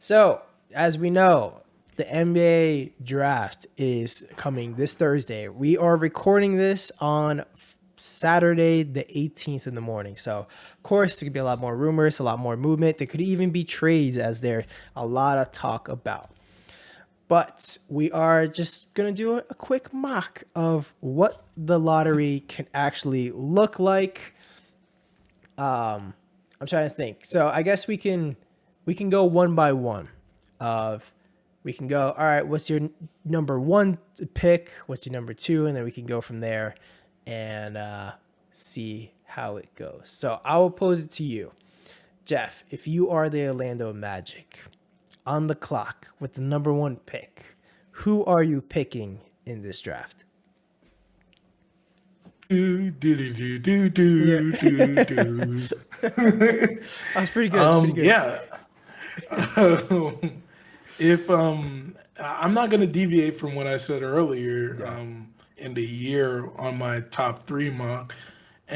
So, as we know, the NBA draft is coming this Thursday. We are recording this on Saturday, the 18th in the morning. So, of course, there could be a lot more rumors, a lot more movement. There could even be trades, as there a lot of talk about. But we are just going to do a quick mock of what the lottery can actually look like. I'm trying to think. So I guess we can go one by one. Of we can go. All right. What's your number one pick? What's your number two? And then we can go from there and see how it goes. So I will pose it to you, Jeff. If you are the Orlando Magic on the clock with the number one pick, who are you picking in this draft? Do, do, do, do, Yeah. do, do, do. That's pretty good. It's pretty good. Yeah. If I'm not gonna deviate from what I said earlier, Yeah. in the year on my top three mock,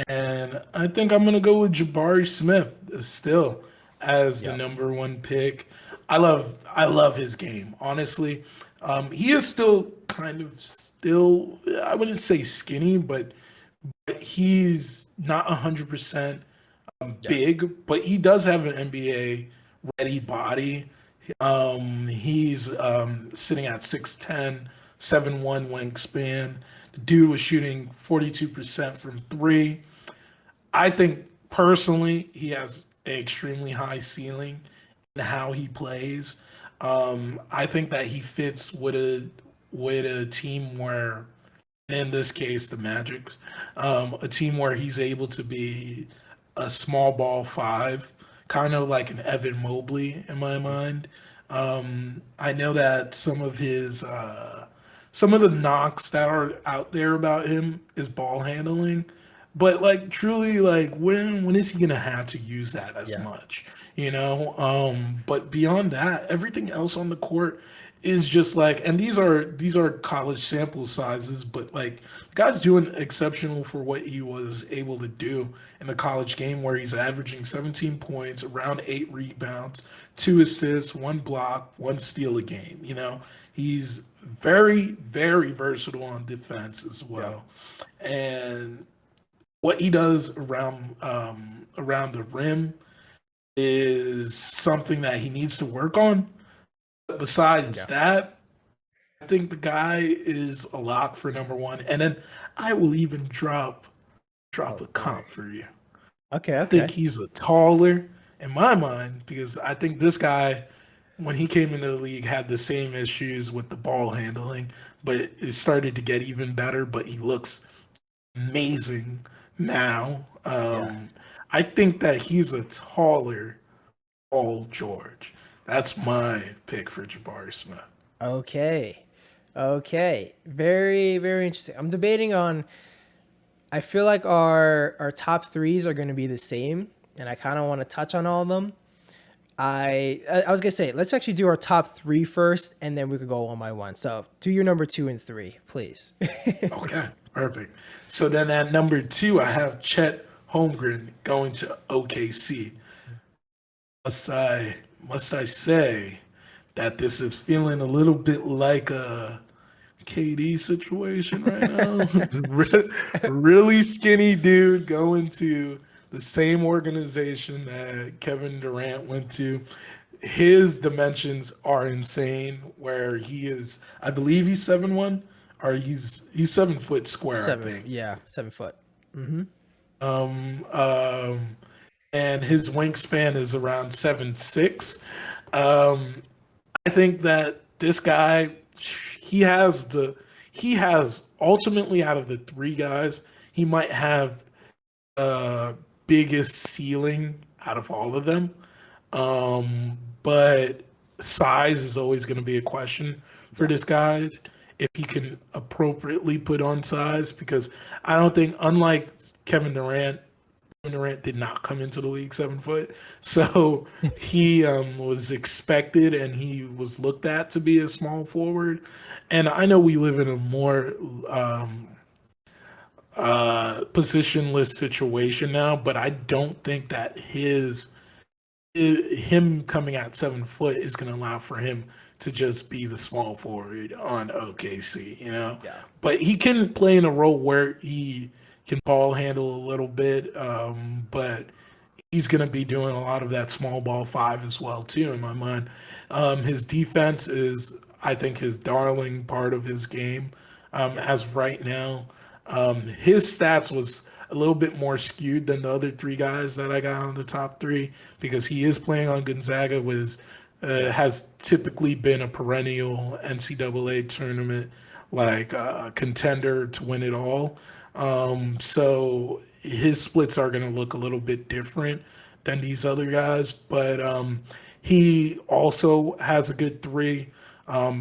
and I think I'm gonna go with Jabari Smith still as the Yeah. number one pick. I love his game, honestly. He is still kind of still, I wouldn't say skinny, but he's not 100% Yeah. big, but he does have an NBA ready body. He's sitting at 6'10", 7'1" wingspan. The dude was shooting 42% from three. I think personally he has an extremely high ceiling in how he plays. I think that he fits with a team where, in this case, the Magic's, a team where he's able to be a small ball five, kind of like an Evan Mobley in my mind. I know that some of the knocks that are out there about him is ball handling, but like truly, like when is he gonna have to use that as Yeah. much? But beyond that, everything else on the court is just like, and these are college sample sizes, but like guy's doing exceptional for what he was able to do in the college game, where he's averaging 17 points, around 8 rebounds, 2 assists, 1 block, 1 steal a game. He's very, very versatile on defense as Yeah. well, and what he does around the rim is something that he needs to work on. Besides Yeah. that, I think the guy is a lock for number one. And then I will even drop Oh, a all right. comp for you. Okay. I think Okay. he's a taller in my mind, because I think this guy, when he came into the league, had the same issues with the ball handling, but it started to get even better. But he looks amazing now. Yeah. I think that he's a taller Paul George. That's my pick for Jabari Smith. Okay. Okay. Very, very interesting. I'm debating on. I feel like our top threes are going to be the same, and I kind of want to touch on all of them. I was gonna say let's actually do our top three first, and then we could go one by one. So do your number two and three, please. Okay, perfect. So then at number two, I have Chet Holmgren going to OKC. Must I say that this is feeling a little bit like a KD situation right now? Really skinny dude going to the same organization that Kevin Durant went to. His dimensions are insane. Where he is, I believe he's 7'1", or he's 7 foot square, I Seven. think. Yeah, 7 foot. Um, um, and his wingspan is around 7'6". Um, I think that this guy, he has he has ultimately, out of the three guys, he might have biggest ceiling out of all of them. But size is always going to be a question for Yeah. this guy, if he can appropriately put on size, because I don't think, unlike Kevin Durant did not come into the league 7 foot, so he was expected and he was looked at to be a small forward. And I know we live in a more um, positionless situation now, but I don't think that his him coming at 7 foot is going to allow for him to just be the small forward on OKC, you know. Yeah. But he can play in a role where he can ball handle a little bit, but he's going to be doing a lot of that small ball five as well too. In my mind, his defense is, I think, his darling part of his game Yeah. as of right now. His stats was a little bit more skewed than the other three guys that I got on the top three because he is playing on Gonzaga, was Yeah. has typically been a perennial NCAA tournament like contender to win it all. So his splits are going to look a little bit different than these other guys, but he also has a good three.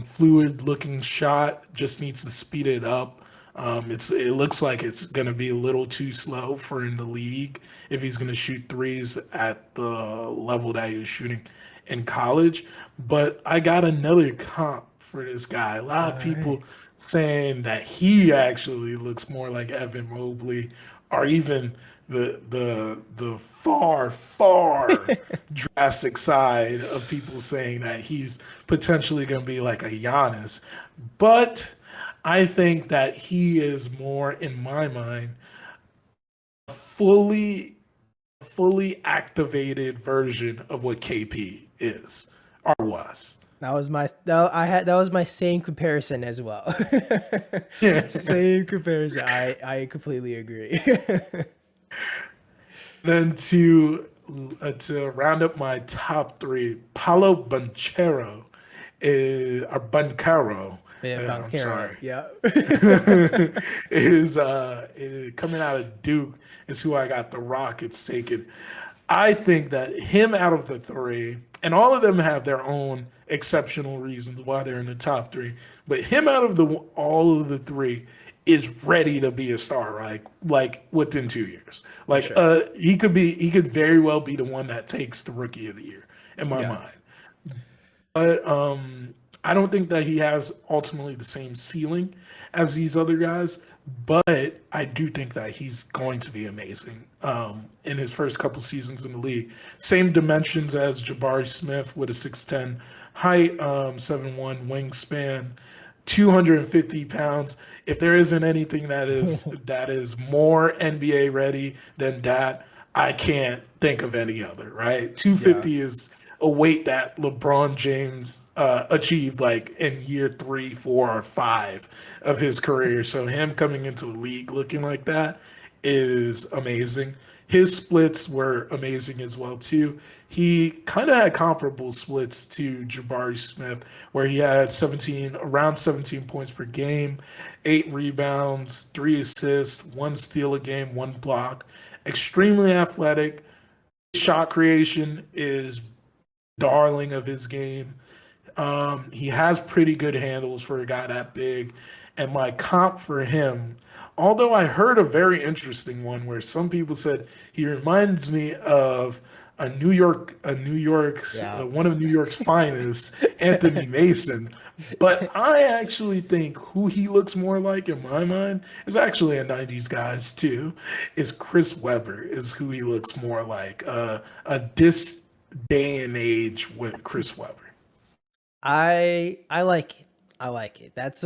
Fluid looking shot, just needs to speed it up. It looks like it's going to be a little too slow for in the league if he's going to shoot threes at the level that he was shooting in college. But I got another comp for this guy. A lot of All right. people saying that he actually looks more like Evan Mobley, or even the far drastic side of people saying that he's potentially going to be like a Giannis. But I think that he is more, in my mind, fully fully activated version of what KP is or was. That was my same comparison as well. Same comparison. I completely agree. Then to round up my top three, Paulo Banchero is or Bancaro. Yeah, I'm Banchero. sorry. Yeah. Is coming out of Duke is who I got the Rockets taking. I think that him out of the three, and all of them have their own exceptional reasons why they're in the top three, but him out of the all of the three is ready to be a star, like within 2 years. For Like sure. he could very well be the one that takes the rookie of the year in my Yeah. mind. But I don't think that he has ultimately the same ceiling as these other guys. But I do think that he's going to be amazing in his first couple seasons in the league. Same dimensions as Jabari Smith with a 6'10 height, 7'1 wingspan, 250 pounds. If there isn't anything that is more NBA ready than that, I can't think of any other, right? Yeah. 250 is a weight that LeBron James achieved like in year three, four, or five of his career. So him coming into the league looking like that is amazing. His splits were amazing as well too. He kind of had comparable splits to Jabari Smith, where he had around 17 points per game, 8 rebounds, 3 assists, 1 steal a game, 1 block. Extremely athletic. Shot creation is darling of his game. He has pretty good handles for a guy that big. And my comp for him, although I heard a very interesting one where some people said he reminds me of Yeah. one of New York's finest, Anthony Mason. But I actually think who he looks more like in my mind is actually a 90s guys too. Is Chris Webber is who he looks more like. This day and age with Chris Webber. I like it. I like it. That's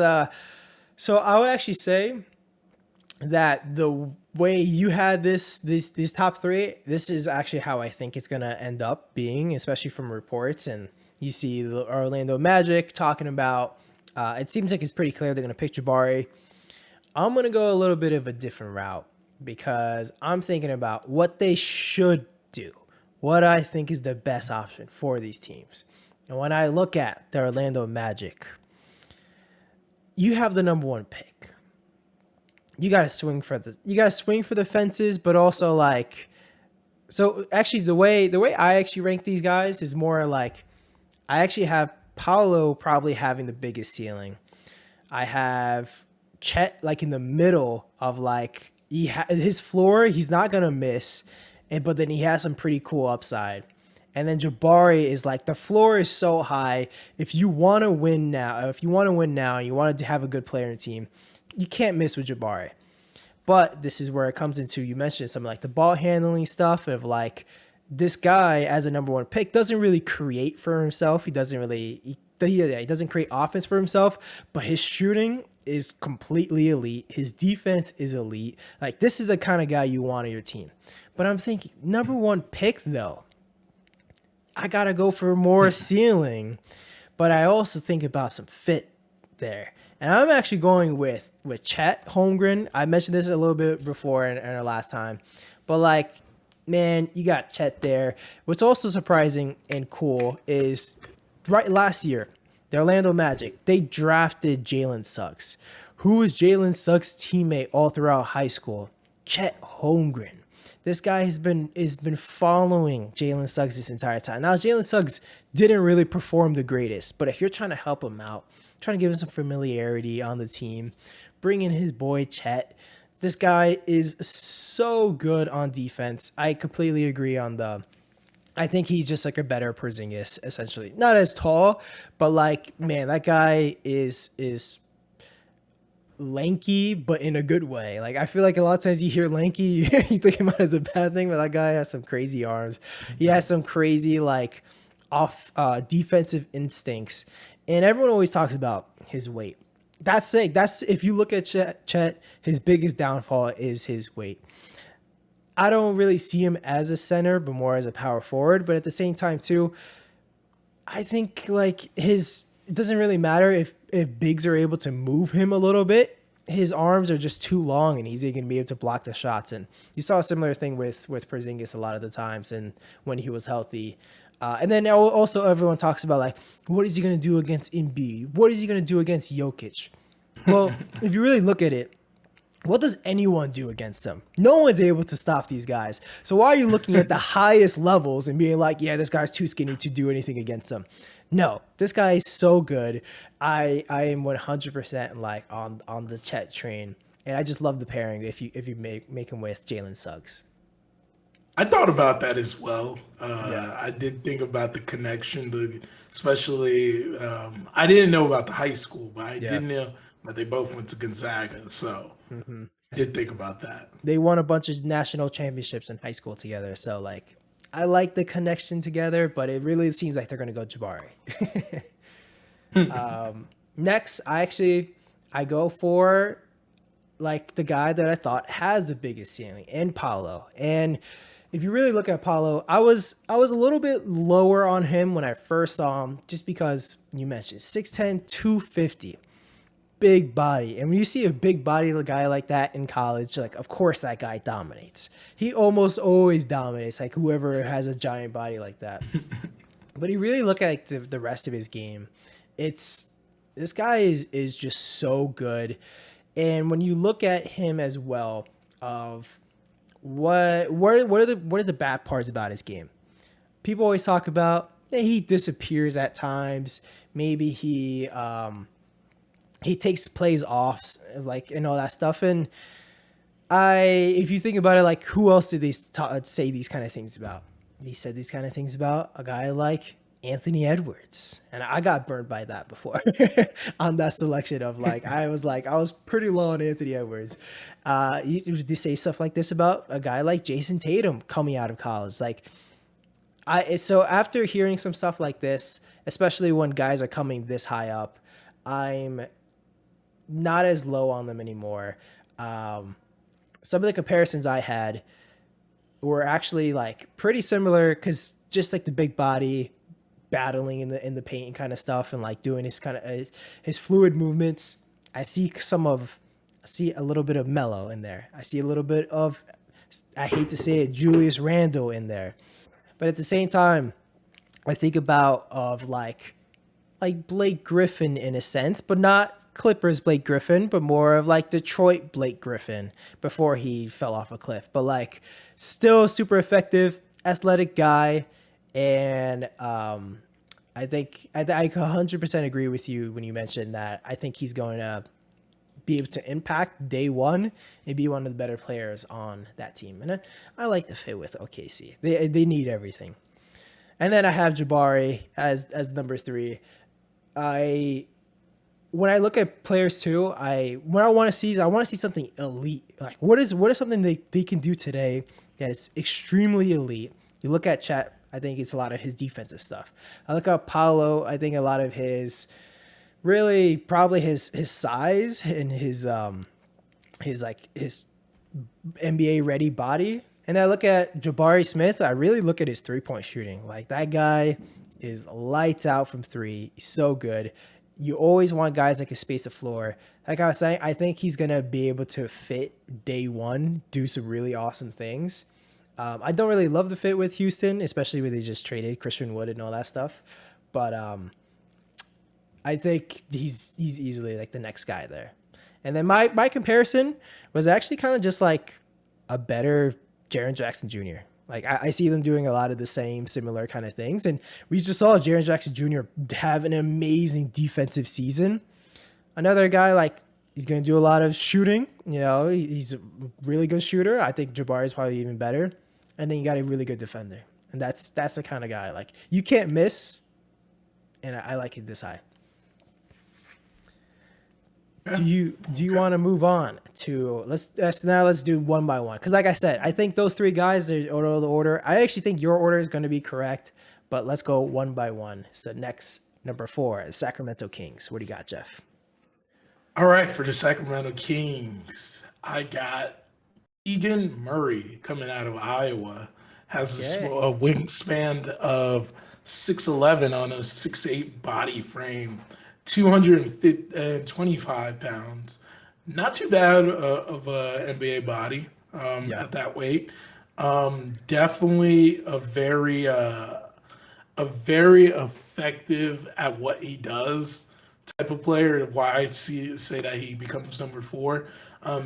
so I would actually say that the way you had these top three, this is actually how I think it's gonna end up being, especially from reports. And you see the Orlando Magic talking about. It seems like it's pretty clear they're gonna pick Jabari. I'm gonna go a little bit of a different route because I'm thinking about what they should do, what I think is the best option for these teams. And when I look at the Orlando Magic, you have the number one pick. You gotta swing for the fences, but also like so actually the way I actually rank these guys is more like I actually have Paolo probably having the biggest ceiling. I have Chet like in the middle of like his floor, he's not gonna miss, but then he has some pretty cool upside. And then Jabari is like the floor is so high. If you want to win now, and you want to have a good player in the team, you can't miss with Jabari. But this is where it comes into you mentioned something like the ball handling stuff of like this guy as a number one pick doesn't really create for himself. He doesn't really he doesn't create offense for himself, but his shooting is completely elite. His defense is elite. Like this is the kind of guy you want on your team. But I'm thinking number one pick though, I gotta go for more ceiling, but I also think about some fit there. And I'm actually going with Chet Holmgren. I mentioned this a little bit before in our last time, but like, man, you got Chet there. What's also surprising and cool is right last year, the Orlando Magic, they drafted Jalen Suggs, who was Jalen Suggs' teammate all throughout high school. Chet Holmgren. This guy has been following Jalen Suggs this entire time. Now Jalen Suggs didn't really perform the greatest, but if you're trying to help him out, trying to give him some familiarity on the team, bring in his boy Chet. This guy is so good on defense. I completely agree on the. I think he's just like a better Porzingis, essentially. Not as tall, but like, man, that guy is lanky, but in a good way. Like I feel like a lot of times you hear lanky, you think about it as a bad thing, but that guy has some crazy arms. He has some crazy like off defensive instincts, and everyone always talks about his weight. That's it. That's if you look at Chet, his biggest downfall is his weight. I don't really see him as a center, but more as a power forward. But at the same time, too, I think like it doesn't really matter if bigs are able to move him a little bit. His arms are just too long, and he's going to be able to block the shots. And you saw a similar thing with Porzingis a lot of the times, and when he was healthy. And then also everyone talks about like, what is he going to do against Embiid? What is he going to do against Jokic? Well, if you really look at it, what does anyone do against them? No one's able to stop these guys. So why are you looking at the highest levels and being like, yeah, this guy's too skinny to do anything against them? No, this guy is so good. I am 100% like on the Chet train, and I just love the pairing if you make him with Jalen Suggs. I thought about that as well. Yeah, I did think about the connection, especially I didn't know about the high school, but I yeah. did know that they both went to Gonzaga, so hmm I did think about that. They won a bunch of national championships in high school together, so like I like the connection together, but it really seems like they're gonna go Jabari. Next, I go for like the guy that I thought has the biggest ceiling in Paulo. And if you really look at Paulo, I was a little bit lower on him when I first saw him, just because you mentioned 6'10", 250, big body. And when you see a big body guy like that in college, like of course that guy dominates. He almost always dominates, like whoever has a giant body like that. But you really look at like, the rest of his game, it's this guy is just so good. And when you look at him as well, of what are the bad parts about his game? People always talk about he disappears at times. Maybe he takes plays off, like and all that stuff. And if you think about it, like who else did they say these kind of things about? He said these kind of things about a guy like Anthony Edwards, and I got burned by that before on that selection of I was pretty low on Anthony Edwards. They say stuff like this about a guy like Jason Tatum coming out of college. So after hearing some stuff like this, especially when guys are coming this high up, I'm not as low on them anymore. Some of the comparisons I had were actually like pretty similar, because just like the big body battling in the paint kind of stuff, and like doing his kind of his fluid movements. I see a little bit of Melo in there. I see a little bit of, I hate to say it, Julius Randle in there. But at the same time, I think about of like Blake Griffin in a sense, but not Clippers Blake Griffin, but more of like Detroit Blake Griffin before he fell off a cliff. But like still super effective, athletic guy. And I think I 100% agree with you when you mentioned that. I think he's going to be able to impact day one and be one of the better players on that team. And I like the fit with OKC. They need everything. And then I have Jabari as number 3. When I look at players too, I want to see something elite. Like what is something they can do today that is extremely elite, You look at Chet, I think it's a lot of his defensive stuff. I look at Paolo, I think a lot of his really probably his size and his NBA ready body. And I look at Jabari Smith, I really look at his 3-point shooting. Like that guy is lights out from three. He's so good. You always want guys that can space the floor. Like I was saying, I think he's gonna be able to fit day one, do some really awesome things. I don't really love the fit with Houston, especially when they just traded Christian Wood and all that stuff. But I think he's easily like the next guy there. And then my comparison was actually kind of just like a better Jaren Jackson Jr. Like I see them doing a lot of the same similar kind of things. And we just saw Jaren Jackson Jr. have an amazing defensive season. Another guy like he's going to do a lot of shooting. You know, he's a really good shooter. I think Jabari is probably even better. And then you got a really good defender. And that's the kind of guy like you can't miss. And I like it this high. Do you want to move on to let's do one by one, because like I said, I think those three guys are the order. I actually think your order is going to be correct, but let's go one by one. So next, number 4 is Sacramento Kings. What do you got, Jeff? All right, for the Sacramento Kings, I got Keegan Murray coming out of Iowa. Has Okay. a wingspan of 6'11" on a 6'8" body frame, 225 pounds. Not too bad of a NBA body Yeah. at that weight. Definitely a very effective at what he does type of player. Why I say that he becomes number 4.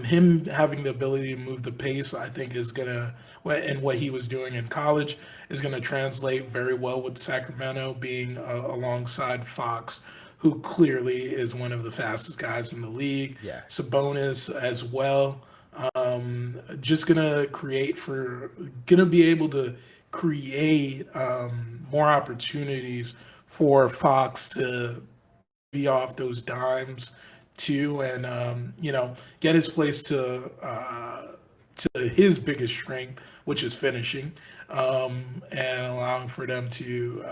Him having the ability to move the pace, I think, is gonna and what he was doing in college is gonna translate very well with Sacramento being alongside Fox, who clearly is one of the fastest guys in the league. Yeah. Sabonis as well. Just gonna be able to create more opportunities for Fox to be off those dimes too, and get his place to his biggest strength, which is finishing, and allowing for them to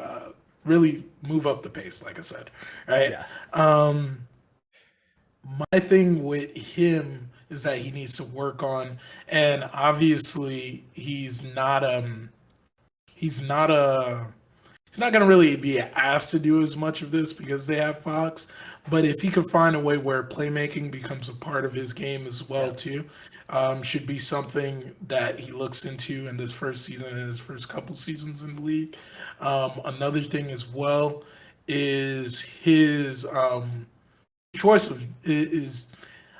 really move up the pace, like I said, right? Yeah. My thing with him is that he needs to work on, and obviously he's not a he's not going to really be asked to do as much of this because they have Fox. But if he could find a way where playmaking becomes a part of his game as well Yeah. too, should be something that he looks into in this first season and his first couple seasons in the league. Another thing as well is his choice of is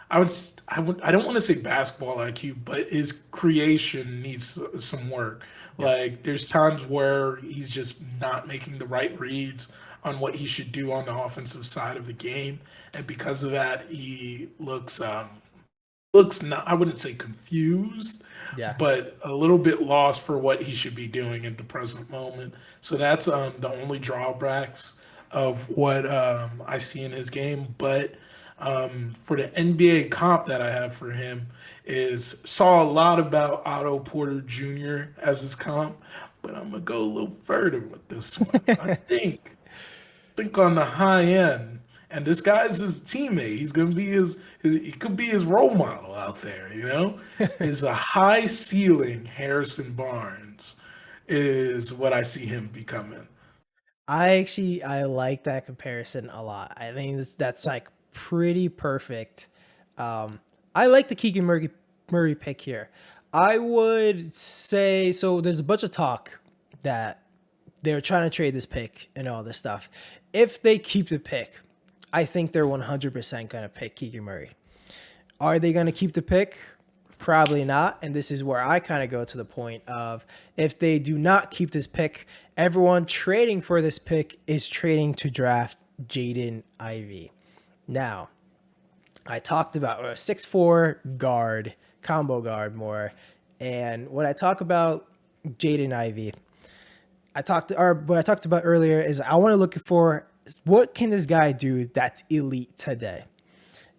I don't want to say basketball IQ, but his creation needs some work. Yep. Like there's times where he's just not making the right reads on what he should do on the offensive side of the game, and because of that, he looks not, I wouldn't say confused, Yeah. but a little bit lost for what he should be doing at the present moment. So that's the only drawbacks of what I see in his game. But for the NBA comp that I have for him is saw a lot about Otto Porter Jr. as his comp, but I'm gonna go a little further with this one. I think on the high end, and this guy's his teammate. He's gonna be his he could be his role model out there. Is a high ceiling Harrison Barnes is what I see him becoming. I like that comparison a lot. I think that's like pretty perfect. I like the Keegan Murray pick here. I would say so. There's a bunch of talk that they're trying to trade this pick and all this stuff. If they keep the pick, I think they're 100% going to pick Keegan Murray. Are they going to keep the pick? Probably not. And this is where I kind of go to the point of if they do not keep this pick, everyone trading for this pick is trading to draft Jaden Ivey. Now, I talked about a 6'4" guard, combo guard more. And when I talk about Jaden Ivey, what I talked about earlier is I want to look for what can this guy do that's elite today.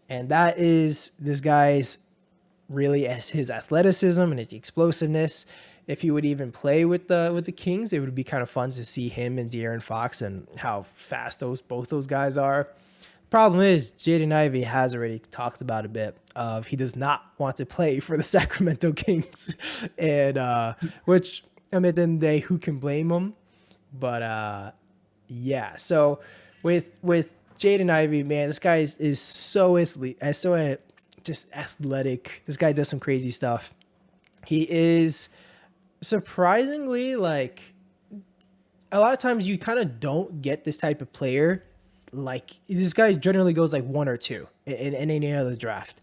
And that is this guy's really as his athleticism and his explosiveness. if he would even play with the Kings. It would be kind of fun to see him and De'Aaron Fox and how fast both those guys are. Problem is, Jaden Ivey has already talked about a bit of he does not want to play for the Sacramento Kings, and which I mean, at the end of the day, who can blame him? But yeah. So with Jaden Ivey, man, this guy is so just athletic. This guy does some crazy stuff. He is surprisingly like a lot of times you kind of don't get this type of player. Like this guy generally goes like one or two in any other draft.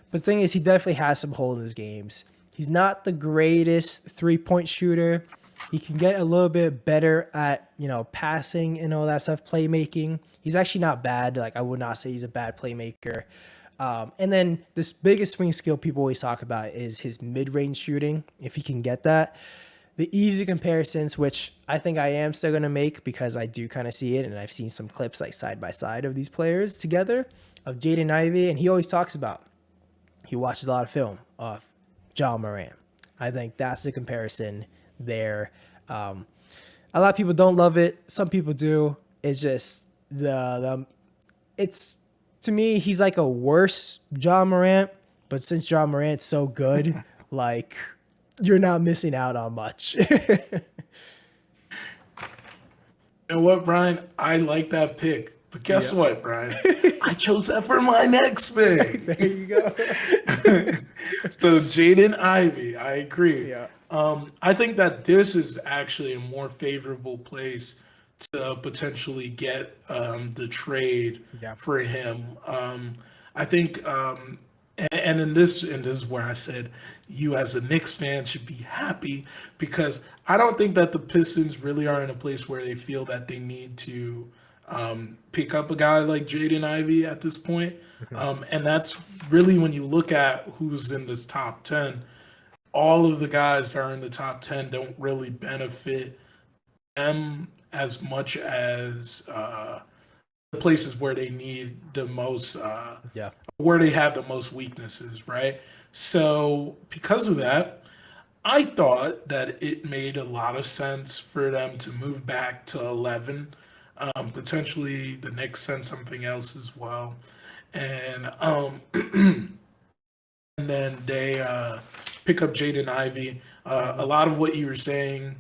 But the thing is, he definitely has some hole in his games. He's not the greatest 3-point shooter. He can get a little bit better at, passing and all that stuff, playmaking. He's actually not bad. Like I would not say he's a bad playmaker. And then this biggest swing skill people always talk about is his mid-range shooting. If he can get that, the easy comparisons, which I think I am still going to make because I do kind of see it. And I've seen some clips like side by side of these players together of Jaden Ivey. And he always talks about, he watches a lot of film of Ja Morant. I think that's the comparison there. A lot of people don't love it. Some people do. It's just it's to me, he's like a worse Ja Morant, but since Ja Morant's so good, like you're not missing out on much. And what, Brian? I like that pick. But guess what, Brian? I chose that for my next pick. There you go. So Jaden Ivey, I agree. Yeah. I think that this is actually a more favorable place to potentially get the trade Yeah. for him. I think, and in this is where I said you as a Knicks fan should be happy because I don't think that the Pistons really are in a place where they feel that they need to pick up a guy like Jaden Ivey at this point. And that's really when you look at who's in this top 10, all of the guys that are in the top 10 don't really benefit them as much as the places where they need the most, Yeah. where they have the most weaknesses, right? So because of that, I thought that it made a lot of sense for them to move back to 11. Potentially the Knicks send something else as well. And and then they pick up Jaden Ivey. A lot of what you were saying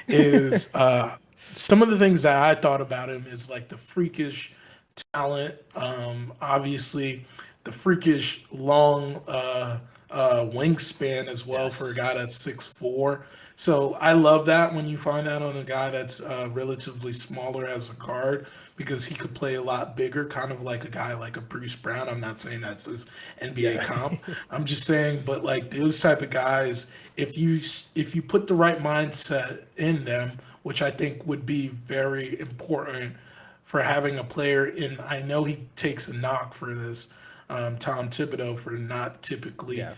is some of the things that I thought about him is like the freakish talent. Obviously, the freakish long wingspan as well for a Yes. guy that's 6'4". So I love that when you find that on a guy that's relatively smaller as a guard because he could play a lot bigger, kind of like a guy like a Bruce Brown. I'm not saying that's his NBA Yeah. comp. I'm just saying, but like those type of guys, if you put the right mindset in them, which I think would be very important for having a player in. I know he takes a knock for this, Tom Thibodeau, for not typically Yeah.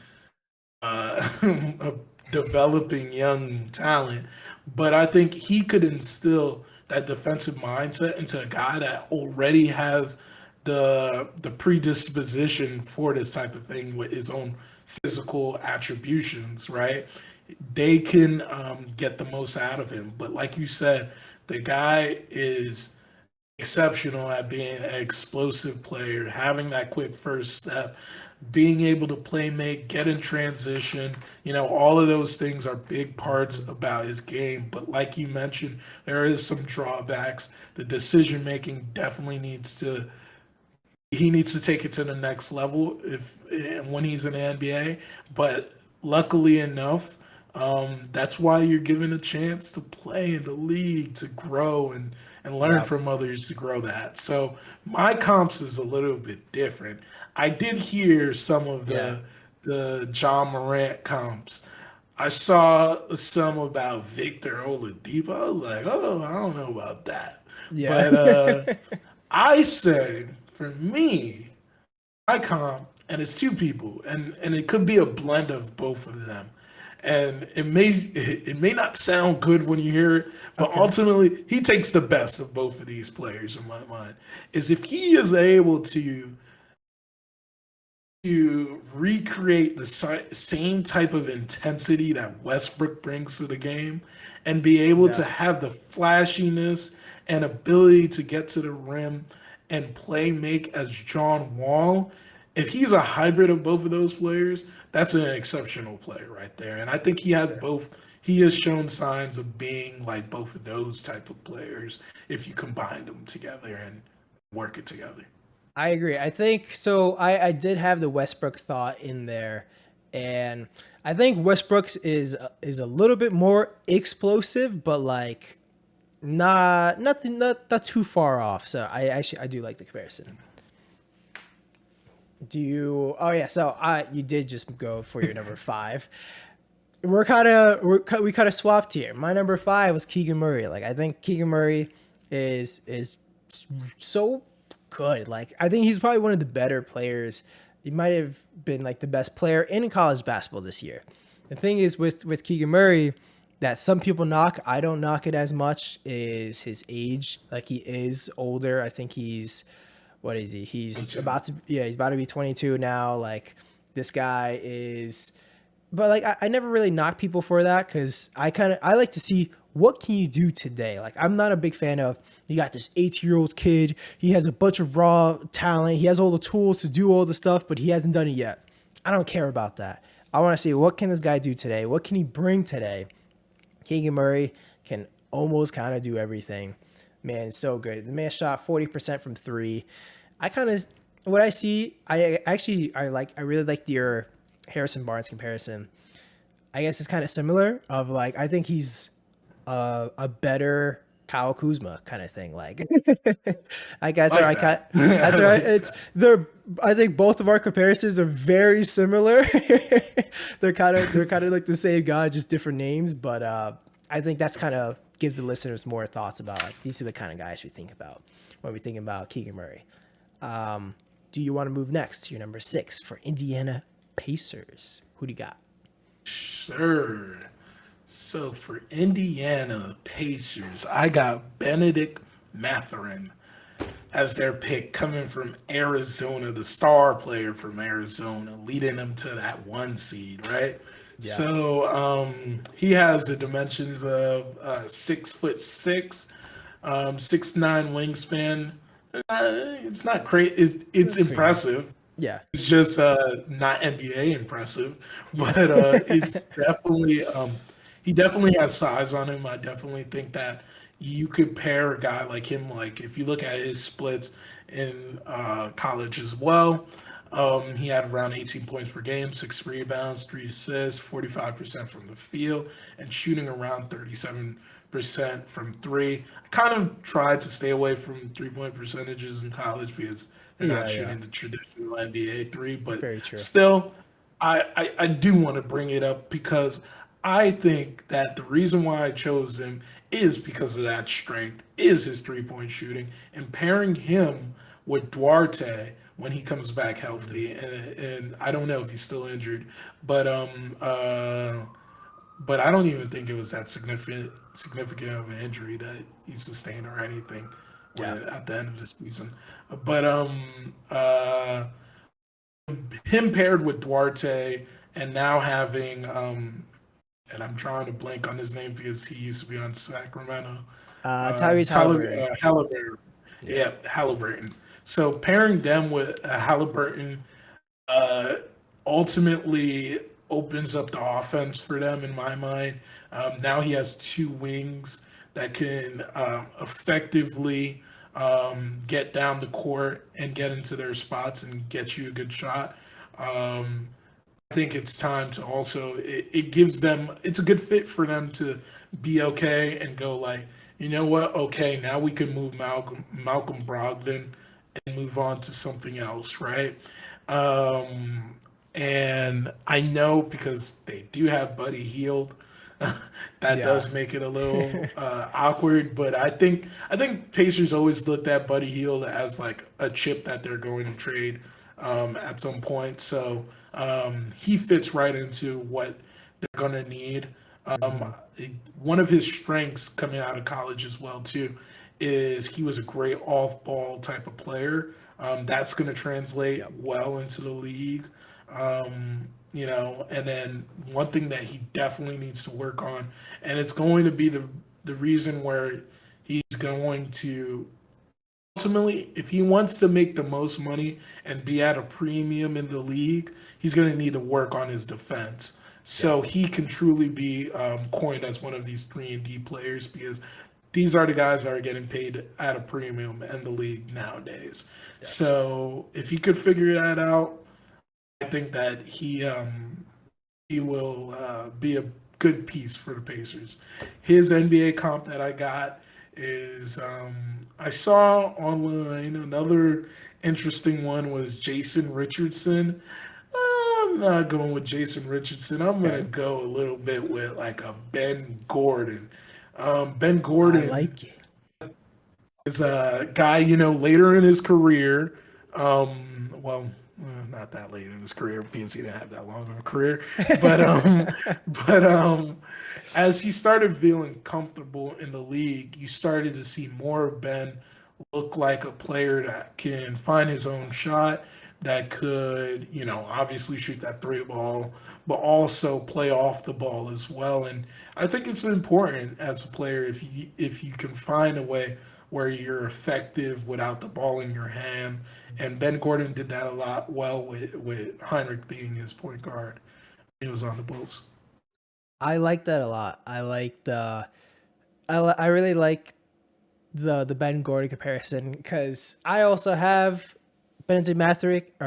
uh, developing young talent, but I think he could instill that defensive mindset into a guy that already has the predisposition for this type of thing with his own physical attributions, right? They can get the most out of him. But like you said, the guy is exceptional at being an explosive player, having that quick first step, being able to play make, get in transition. All of those things are big parts about his game. But like you mentioned, there is some drawbacks. The decision making definitely he needs to take it to the next level if when he's in the NBA. But luckily enough, that's why you're given a chance to play in the league, to grow and learn Yeah. from others to grow that. So my comps is a little bit different. I did hear some of Yeah. the John Morant comps. I saw some about Victor Oladipo. I was like, oh, I don't know about that. Yeah. But I say for me, my comp, and it's two people, and it could be a blend of both of them. And it may not sound good when you hear it, but Okay. ultimately he takes the best of both of these players in my mind. Is if he is able to to recreate the same type of intensity that Westbrook brings to the game and be able to Yeah. have the flashiness and ability to get to the rim and play make as John Wall. If he's a hybrid of both of those players, that's an exceptional player right there. And I think he has both. He has shown signs of being like both of those type of players if you combine them together and work it together. I agree. I think so. I did have the Westbrook thought in there, and I think Westbrook's is a little bit more explosive, but like not too far off. So I do like the comparison. Do you? Oh yeah. So I you did just go for your number five. We kind of swapped here. My number five was Keegan Murray. Like I think Keegan Murray is so good. Like I think he's probably one of the better players. He might have been like the best player in college basketball this year. The thing is with Keegan Murray that some people knock, I don't knock it as much, is his age. Like he is older. I think he's what is he? He's about to be 22 now. Like this guy is, but like I never really knock people for that because I like to see what can you do today. Like I'm not a big fan of you got this 18-year-old kid. He has a bunch of raw talent. He has all the tools to do all the stuff, but he hasn't done it yet. I don't care about that. I want to see what can this guy do today. What can he bring today? Keegan Murray can almost kind of do everything. Man, so good. The man shot 40% from three. I kind of what I see. I really like your Harrison Barnes comparison. I guess it's kind of similar. Of like I think he's a better Kyle Kuzma kind of thing. Like I guess Like that. that's right. It's they're I think both of our comparisons are very similar. They're kind of like the same guy, just different names. But I think that's kind of gives the listeners more thoughts about like these are the kind of guys we think about when we think about Keegan Murray. Do you want to move next to your number six for Indiana Pacers? Who do you got? Sure. So for Indiana Pacers, I got Benedict Mathurin as their pick coming from Arizona, the star player from Arizona, leading them to that one seed, right? Yeah. So he has the dimensions of 6'6", 6'9" wingspan. It's not crazy. It's That's pretty good. impressive. Yeah. It's just not NBA impressive, but it's definitely he definitely has size on him. I definitely think that you could pair a guy like him. Like if you look at his splits in college as well, he had around 18 points per game, 6 rebounds, 3 assists, 45% from the field, and shooting around 37% from three. I kind of tried to stay away from 3-point percentages in college because they're not Yeah. Yeah. shooting the traditional NBA three, but Very true. still, I do want to bring it up because I think that the reason why I chose him is because of that strength, is his 3-point shooting, and pairing him with Duarte when he comes back healthy. And I don't know if he's still injured, but but I don't even think it was that significant of an injury that he sustained or anything Yeah. when at the end of the season. But him paired with Duarte and now having and I'm trying to blank on his name because he used to be on Sacramento. Tyrese Halliburton. Halliburton. Yeah. Yeah, Halliburton. So pairing them with Halliburton uh, ultimately opens up the offense for them in my mind. Now he has two wings that can effectively get down the court and get into their spots and get you a good shot. Um, I think it's time to also it gives them it's a good fit for them to be okay and go like, you know what, okay, now we can move Malcolm Brogdon and move on to something else, right? Um, and I know because they do have Buddy Healed, that Yeah. does make it a little awkward. But I think Pacers always looked at Buddy Healed as like a chip that they're going to trade at some point. So he fits right into what they're going to need. Um, Hmm. one of his strengths coming out of college as well too is he was a great off-ball type of player. That's going to translate Yep. well into the league. And then one thing that he definitely needs to work on, and it's going to be the reason where he's going to ultimately, if he wants to make the most money and be at a premium in the league, he's going to need to work on his defense. Yep. So he can truly be coined as one of these 3 and D players because these are the guys that are getting paid at a premium in the league nowadays. Yep. So if he could figure that out, I think that he will be a good piece for the Pacers. His NBA comp that I got is I saw online another interesting one was Jason Richardson. I'm not going with Jason Richardson. I'm gonna Okay. go a little bit with like a Ben Gordon. Ben I Gordon like it. is a guy, later in his career. Well, not that late in his career. PNC didn't have that long of a career, but but as he started feeling comfortable in the league, you started to see more of Ben look like a player that can find his own shot, that could, obviously shoot that 3 ball, but also play off the ball as well. And I think it's important as a player if you can find a way where you're effective without the ball in your hand. And Ben Gordon did that a lot well with Heinrich being his point guard. He was on the Bulls. I like that a lot. I really like the Ben Gordon comparison because I also have Benedict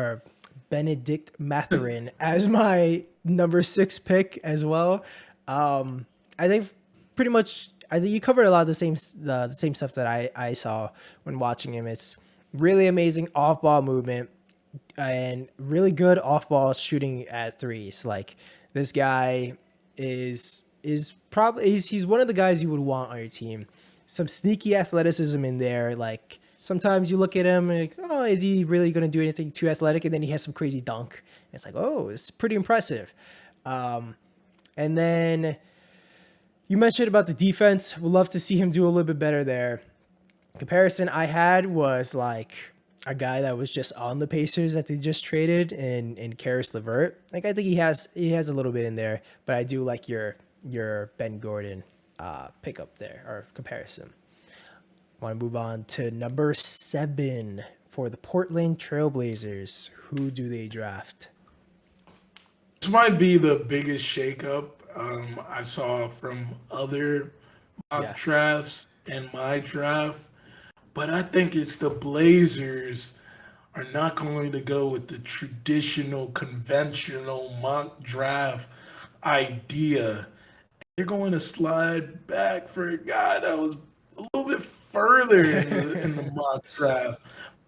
Matherin as my number 6 pick as well. I think pretty much I think you covered a lot of the same stuff that I saw when watching him. It's really amazing off ball movement and really good off ball shooting at threes. Like this guy is probably he's one of the guys you would want on your team. Some sneaky athleticism in there. Like sometimes you look at him and like, oh, is he really going to do anything too athletic? And then he has some crazy dunk. And it's like, oh, it's pretty impressive. And then you mentioned about the defense. Would love to see him do a little bit better there. Comparison I had was like a guy that was just on the Pacers that they just traded in Karis LeVert. Like I think he has a little bit in there, but I do like your Ben Gordon pickup there or comparison. Want to move on to number 7 for the Portland Trailblazers. Who do they draft? This might be the biggest shakeup I saw from other mock Yeah, drafts and my draft, but I think it's the Blazers are not going to go with the traditional, conventional mock draft idea. They're going to slide back for a guy that was a little bit further in the mock draft.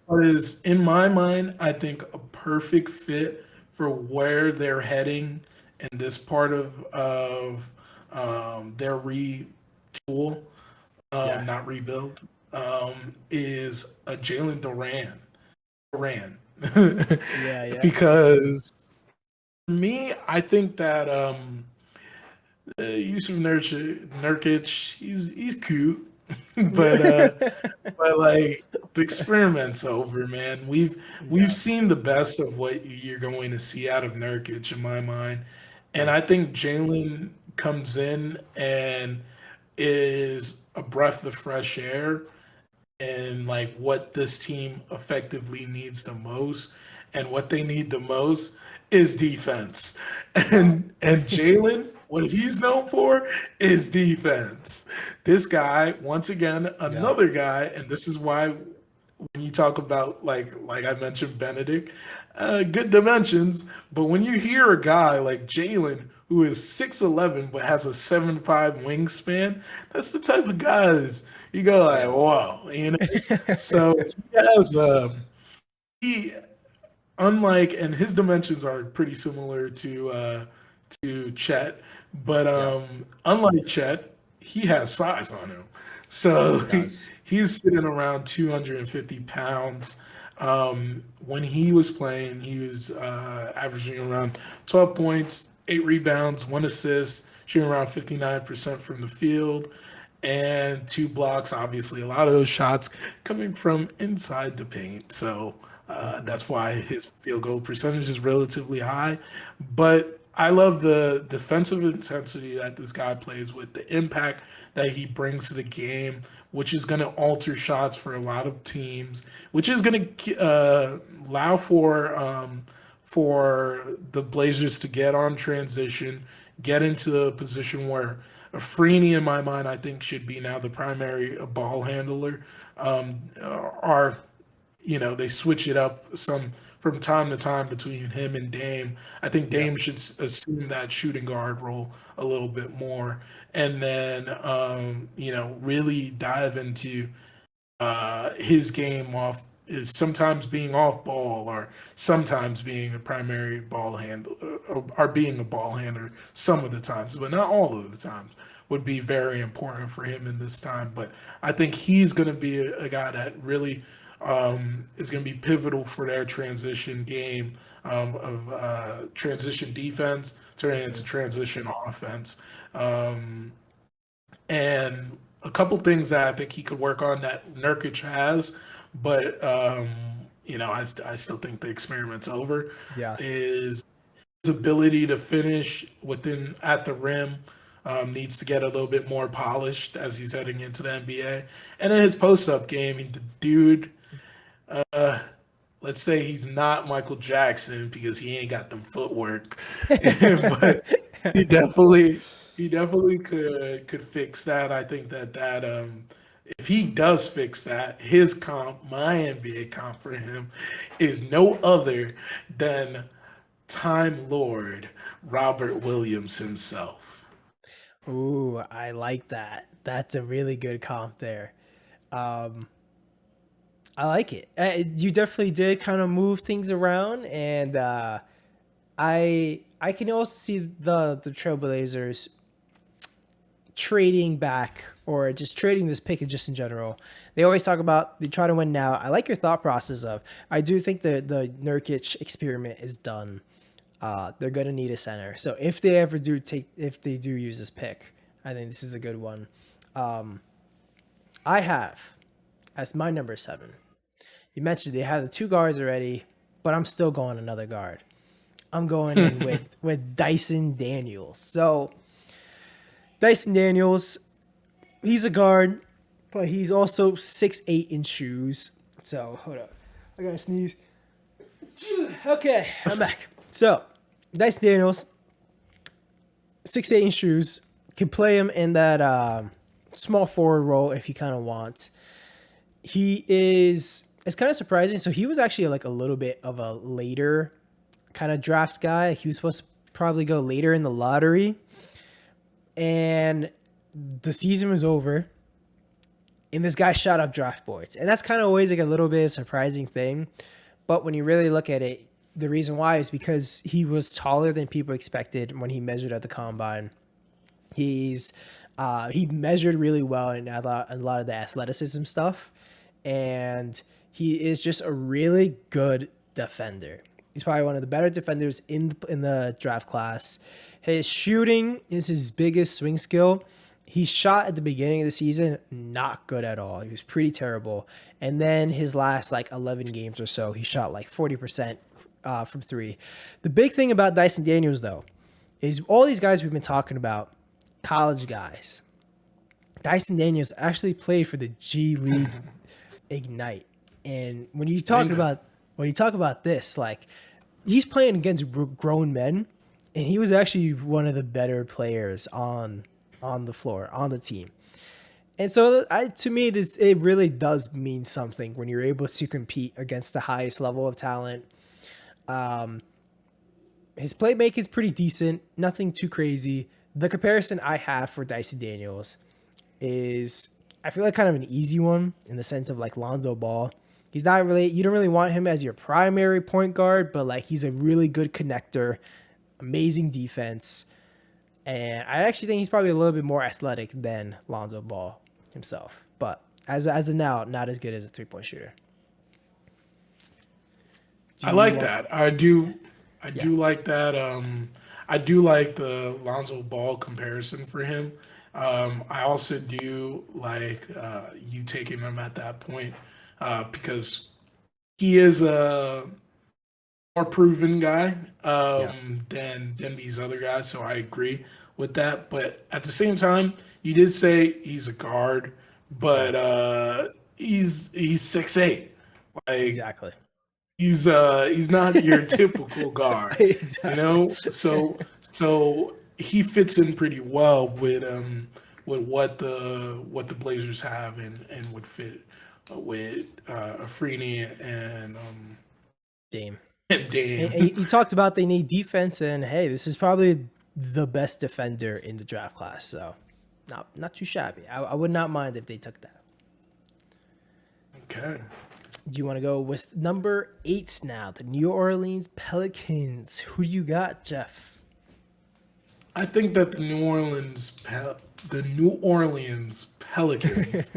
But is in my mind, I think a perfect fit for where they're heading in this part of their retool, yeah, not rebuild, is a Jalen Duran. yeah, yeah, Because for me, I think that Yusuf Nurkic, he's cute, but like the experiment's over, man. We've yeah, seen the best of what you're going to see out of Nurkic in my mind, and yeah, I think Jalen comes in and is a breath of fresh air and like what this team effectively needs the most. And what they need the most is defense. yeah, And Jalen, what he's known for is defense. This guy, once again, yeah, another guy, and this is why when you talk about like I mentioned Benedict, good dimensions, but when you hear a guy like Jalen who is 6'11 but has a 7'5 wingspan, that's the type of guys you go like, yeah, whoa, So he has he unlike and his dimensions are pretty similar to Chet, but yeah. unlike Chet, he has size on him. So He does. he's sitting around 250 pounds. When he was playing, he was averaging around 12 points, 8 rebounds, 1 assist, shooting around 59% from the field, and 2 blocks. Obviously, a lot of those shots coming from inside the paint. So Hmm. That's why his field goal percentage is relatively high. But I love the defensive intensity that this guy plays with, the impact that he brings to the game, which is going to alter shots for a lot of teams, which is going to allow for the Blazers to get on transition, get into a position where Freeney, in my mind, I think should be now the primary ball handler. Are they switch it up some from time to time between him and Dame. I think Yep. Dame should assume that shooting guard role a little bit more, and then really dive into his game off is sometimes being off ball or sometimes being a primary ball handler or being a ball handler some of the times, but not all of the times would be very important for him in this time. But I think he's going to be a guy that really is going to be pivotal for their transition game of transition defense turning into transition offense. Um, and a couple things that I think he could work on that Nurkic has, but I still think the experiment's over. Yeah. Is his ability to finish within at the rim needs to get a little bit more polished as he's heading into the NBA, and then his post up game, the dude. Uh, let's say he's not Michael Jackson because he ain't got them footwork, but he definitely could fix that. I think that if he does fix that, his comp, my NBA comp for him, is no other than Time Lord Robert Williams himself. Ooh, I like that. That's a really good comp there. Um, I like it. You definitely did kind of move things around, and I can also see the Trailblazers trading back or just trading this pick just in general. They always talk about they try to win now. I like your thought process of I do think the Nurkic experiment is done. They're gonna need a center. So if they do use this pick, I think this is a good one. I have as my number 7. You mentioned they have the two guards already, but I'm still going another guard. I'm going in with Dyson Daniels. So Dyson Daniels, he's a guard, but he's also 6'8" in shoes. So hold up, I gotta sneeze. Okay, I'm back. So Dyson Daniels, 6'8" in shoes, can play him in that small forward role if he kind of wants. He is. It's kind of surprising. So he was actually like a little bit of a later kind of draft guy. He was supposed to probably go later in the lottery, and the season was over, and this guy shot up draft boards, and that's kind of always like a little bit of a surprising thing. But when you really look at it, the reason why is because he was taller than people expected when he measured at the combine. He's he measured really well in a lot of the athleticism stuff, and he is just a really good defender. He's probably one of the better defenders in the draft class. His shooting is his biggest swing skill. He shot at the beginning of the season not good at all. He was pretty terrible. And then his last like 11 games or so, he shot like 40% from three. The big thing about Dyson Daniels though is all these guys we've been talking about, college guys. Dyson Daniels actually played for the G League Ignite. And Amen. when you talk about this, like he's playing against grown men, and he was actually one of the better players on the floor on the team. And so, to me, this it really does mean something when you're able to compete against the highest level of talent. His playmaking is pretty decent, nothing too crazy. The comparison I have for Dyson Daniels is I feel like kind of an easy one in the sense of like Lonzo Ball. He's not really you don't really want him as your primary point guard, but like he's a really good connector, amazing defense, and I actually think he's probably a little bit more athletic than Lonzo Ball himself. But as of now, not as good as a 3-point shooter. Do I you like want? that. I Yeah. do like that. I do like the Lonzo Ball comparison for him. I also do like you taking him at that point because he is a more proven guy Yeah, than these other guys, so I agree with that. But at the same time, you did say he's a guard, but right. he's 6'8". Like Exactly. he's not your typical guard, you Exactly. know. So he fits in pretty well with what the Blazers have and would fit with Afrini Dame. and And Dame. he talked about they need defense, and hey, this is probably the best defender in the draft class. So, not too shabby. I would not mind if they took that. Okay. Do you want to go with number 8 now? The New Orleans Pelicans. Who do you got, Jeff? I think that the New Orleans Pelicans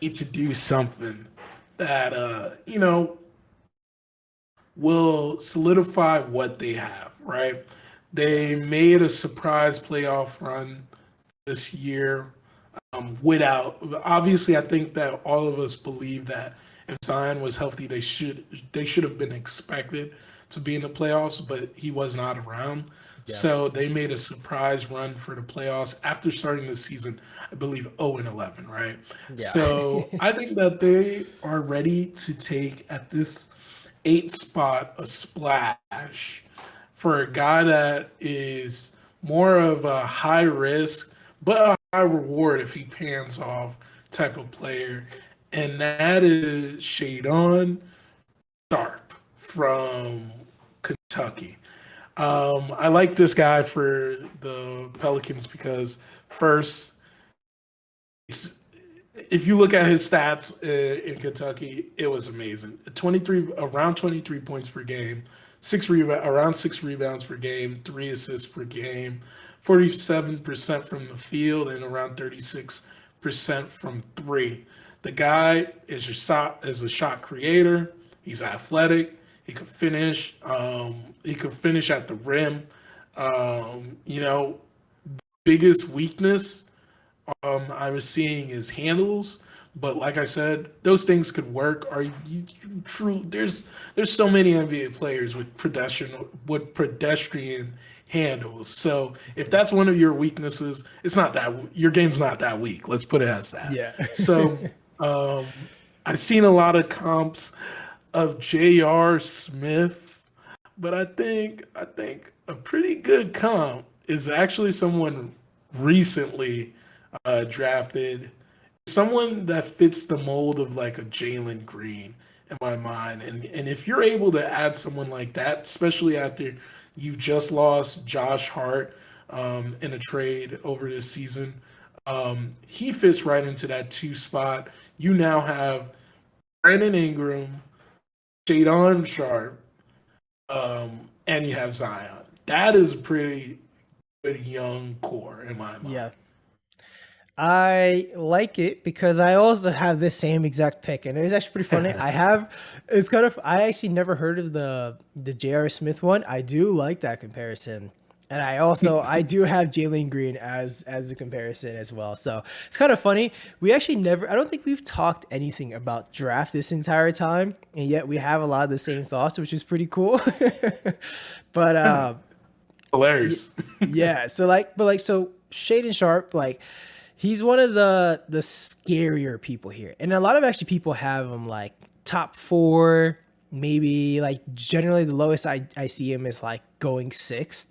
need to do something that will solidify what they have, right? They made a surprise playoff run this year. Without obviously, I think that all of us believe that if Zion was healthy, they should have been expected to be in the playoffs, but he was not around. Yeah. So they made a surprise run for the playoffs after starting the season, I believe 0-11, right? Yeah. So I think that they are ready to take at this 8 spot a splash for a guy that is more of a high risk but a high reward if he pans off type of player, and that is Shadon Sharp from Kentucky. I like this guy for the Pelicans because first, it's if you look at his stats in Kentucky, it was amazing. 23 around 23 points per game, around 6 rebounds per game, 3 assists per game, 47% from the field, and around 36% from three. The guy is a shot creator. He's athletic. He could finish. He could finish at the rim. You know, biggest weakness I was seeing his handles, but like I said, those things could work. Are you true? There's so many NBA players with pedestrian handles. So if that's one of your weaknesses, it's not that your game's not that weak. Let's put it as that. Yeah. So um, I've seen a lot of comps of J.R. Smith, but I think a pretty good comp is actually someone recently drafted, someone that fits the mold of like a Jalen Green in my mind. And if you're able to add someone like that, especially after you've just lost Josh Hart in a trade over this season, he fits right into that 2 spot. You now have Brandon Ingram, Shadon Sharp, and you have Zion. That is a pretty good young core in my mind. Yeah. I like it because I also have this same exact pick, and it's actually pretty funny. It's kind of, I actually never heard of the J.R. Smith one. I do like that comparison, and I do have Jalen Green as the comparison as well. So it's kind of funny. We actually never, I don't think we've talked anything about draft this entire time, and yet we have a lot of the same thoughts, which is pretty cool. But Hilarious. yeah, so like, but like, so Shaden Sharp, like, he's one of the scarier people here, and a lot of actually people have him like top 4, maybe like generally the lowest I see him is like going 6th.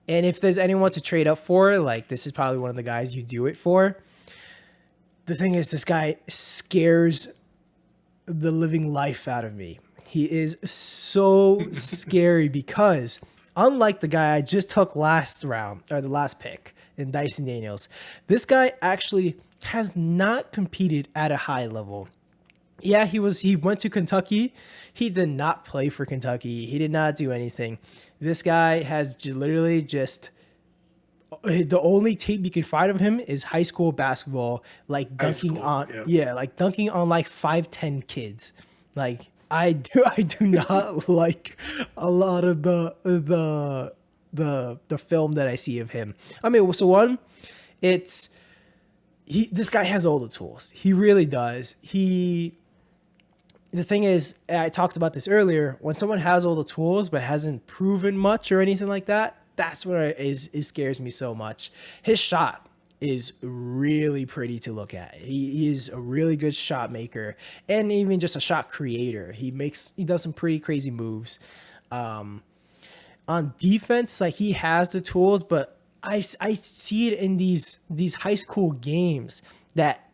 And if there's anyone to trade up for, like this is probably one of the guys you do it for. The thing is, this guy scares the living life out of me. He is so scary because unlike the guy I just took last round or the last pick in Dyson Daniels, this guy actually has not competed at a high level. Yeah, he went to Kentucky. He did not play for Kentucky. He did not do anything. This guy has literally just the only tape you can find of him is high school basketball, like High dunking school, on, yeah. yeah, like dunking on like 5'10" kids. Like I do not like a lot of the film that I see of him. I mean, so one, it's this guy has all the tools. He really does. the thing is, I talked about this earlier. When someone has all the tools but hasn't proven much or anything like that, that's what it scares me so much. His shot is really pretty to look at. He is a really good shot maker and even just a shot creator. He does some pretty crazy moves. On defense, like he has the tools, but I see it in these high school games that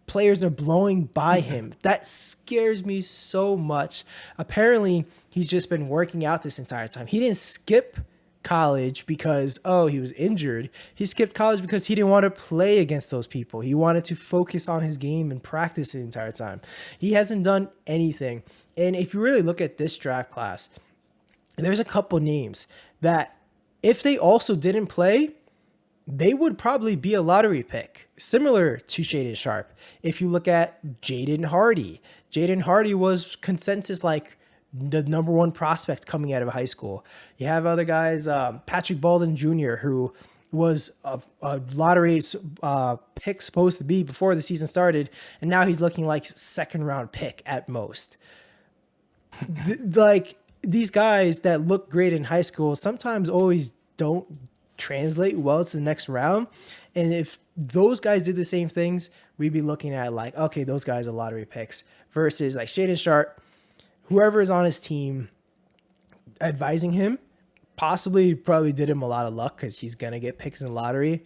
players are blowing by him. That scares me so much. Apparently, he's just been working out this entire time. He didn't skip college because he was injured. He skipped college because he didn't want to play against those people. He wanted to focus on his game and practice the entire time. He hasn't done anything. And if you really look at this draft class, there's a couple names that if they also didn't play, they would probably be a lottery pick, similar to Shaden Sharp. If you look at Jaden Hardy was consensus like the number one prospect coming out of high school. You have other guys, Patrick Baldwin Jr., who was a lottery pick supposed to be before the season started, and now he's looking like second round pick at most. Like these guys that look great in high school sometimes always don't translate well to the next round. And if those guys did the same things, we'd be looking at like, okay, those guys are lottery picks versus like Shaden Sharp, whoever is on his team advising him, probably did him a lot of luck because he's going to get picked in the lottery.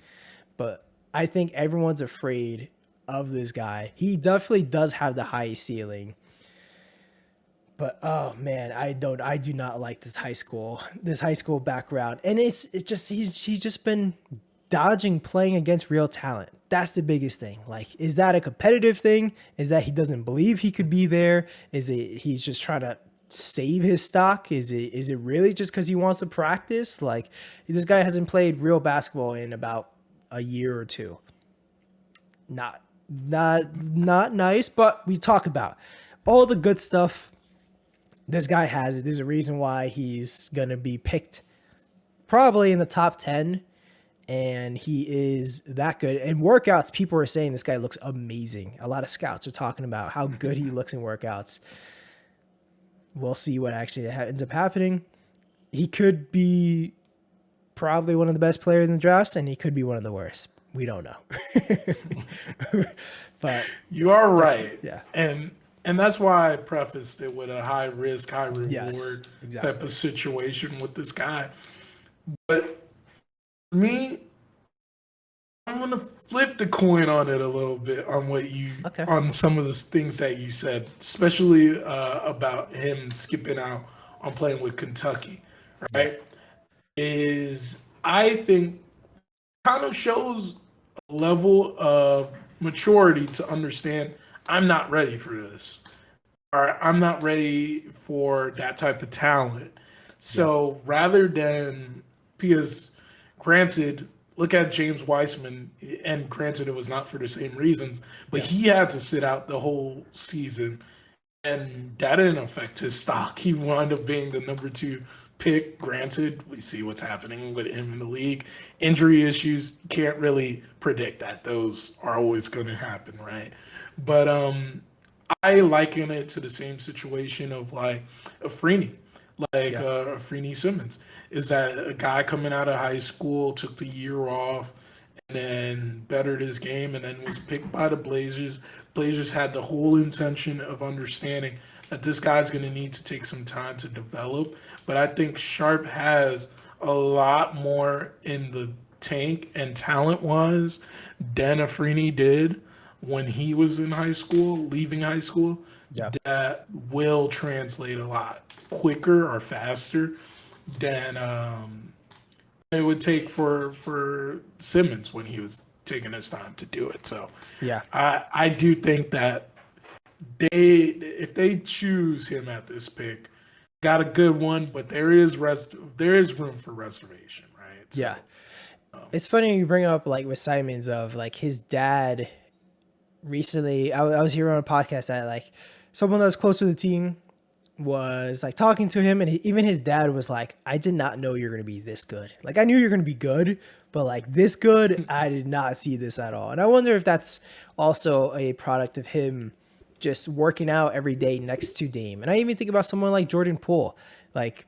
But I think everyone's afraid of this guy. He definitely does have the highest ceiling. But oh man, I do not like this high school background. And it's just he's just been dodging playing against real talent. That's the biggest thing. Like, is that a competitive thing? Is that he doesn't believe he could be there? Is it he's just trying to save his stock? Is it really just because he wants to practice? Like, this guy hasn't played real basketball in about a year or two. Not nice, but we talk about all the good stuff. This guy has it. There's a reason why he's going to be picked probably in the top 10, and he is that good. And workouts, people are saying this guy looks amazing. A lot of scouts are talking about how good he looks in workouts. We'll see what actually ends up happening. He could be probably one of the best players in the drafts, and he could be one of the worst. We don't know. But you are right. Yeah. And that's why I prefaced it with a high risk, high reward exactly. type of situation with this guy. But me, I'm gonna flip the coin on it a little bit on on some of the things that you said, especially about him skipping out on playing with Kentucky, right? Is I think kind of shows a level of maturity to understand I'm not ready for this. Or I'm not ready for that type of talent. So rather than, because granted, look at James Wiseman, and granted it was not for the same reasons, but he had to sit out the whole season, and that didn't affect his stock. He wound up being the number 2 pick. Granted, we see what's happening with him in the league. Injury issues, can't really predict that. Those are always going to happen, right? But I liken it to the same situation of like a Freeney, a Freeney Simmons. Is that a guy coming out of high school, took the year off, and then bettered his game, and then was picked by the Blazers. Blazers had the whole intention of understanding that this guy's going to need to take some time to develop. But I think Sharp has a lot more in the tank and talent-wise than a Freeney did when he was in high school, leaving high school, that will translate a lot quicker or faster than it would take for Simmons when he was taking his time to do it. So I do think that if they choose him at this pick, got a good one, but there is room for reservation, right? So, it's funny you bring up like with Simons of like his dad. Recently, I was hearing on a podcast that like someone that was close to the team was like talking to him, and even his dad was like, I did not know you're going to be this good. Like, I knew you're going to be good, but like this good, I did not see this at all. And I wonder if that's also a product of him just working out every day next to Dame. And I even think about someone like Jordan Poole. Like,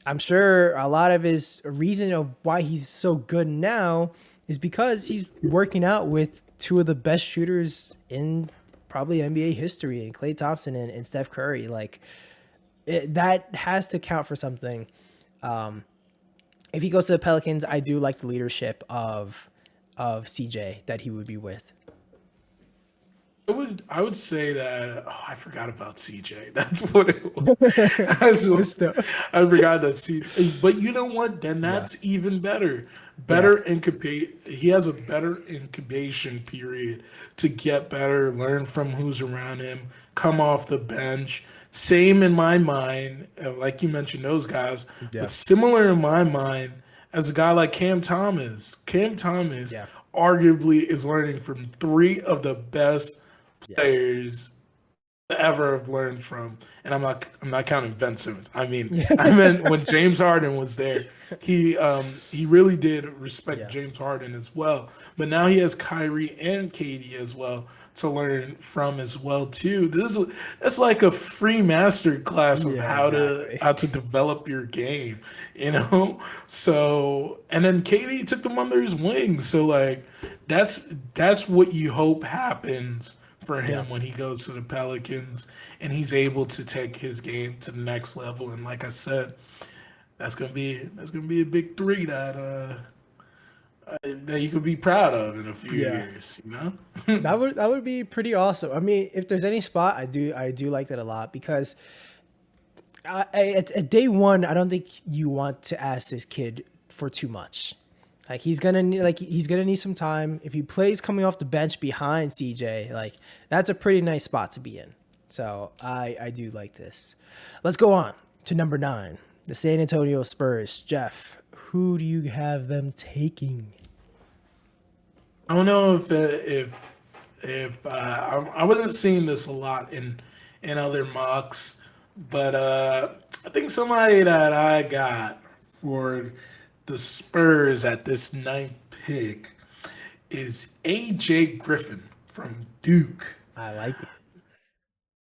I'm sure a lot of his reason of why he's so good now is because he's working out with two of the best shooters in probably NBA history, and Klay Thompson and Steph Curry. Like, that has to count for something. If he goes to the Pelicans, I do like the leadership of CJ that he would be with. I would say that I forgot about CJ. That's what it was. That's But what, still, I forgot that CJ. But you know what? Then yeah, that's even better. yeah, Better incubate. He has a better incubation period to get better, learn from who's around him, come off the bench. Same in my mind, like you mentioned those guys, but yeah, similar in my mind as a guy like Cam Thomas. Cam Thomas yeah, arguably is learning from three of the best yeah, players ever have learned from, and I'm not counting Ben Simmons. I mean, I yeah, meant when James Harden was there, he really did respect yeah, James Harden as well. But now he has Kyrie and Katie as well to learn from as well too. It's like a free master class of yeah, how to exactly. how to develop your game, you know. So and then Katie took them under his wing. So like that's what you hope happens for Yeah, him when he goes to the Pelicans and he's able to take his game to the next level. And like I said, that's gonna be a big three that you could be proud of in a few yeah. years. You know? That would be pretty awesome. I mean, if there's any spot, I do like that a lot because at day one, I don't think you want to ask this kid for too much. He's gonna need some time. If he plays coming off the bench behind CJ, like that's a pretty nice spot to be in. So I do like this. Let's go on to number 9, the San Antonio Spurs. Jeff, who do you have them taking? I don't know if I wasn't seeing this a lot in other mocks, but I think somebody that I got for the Spurs at this ninth pick is AJ Griffin from Duke. I like it.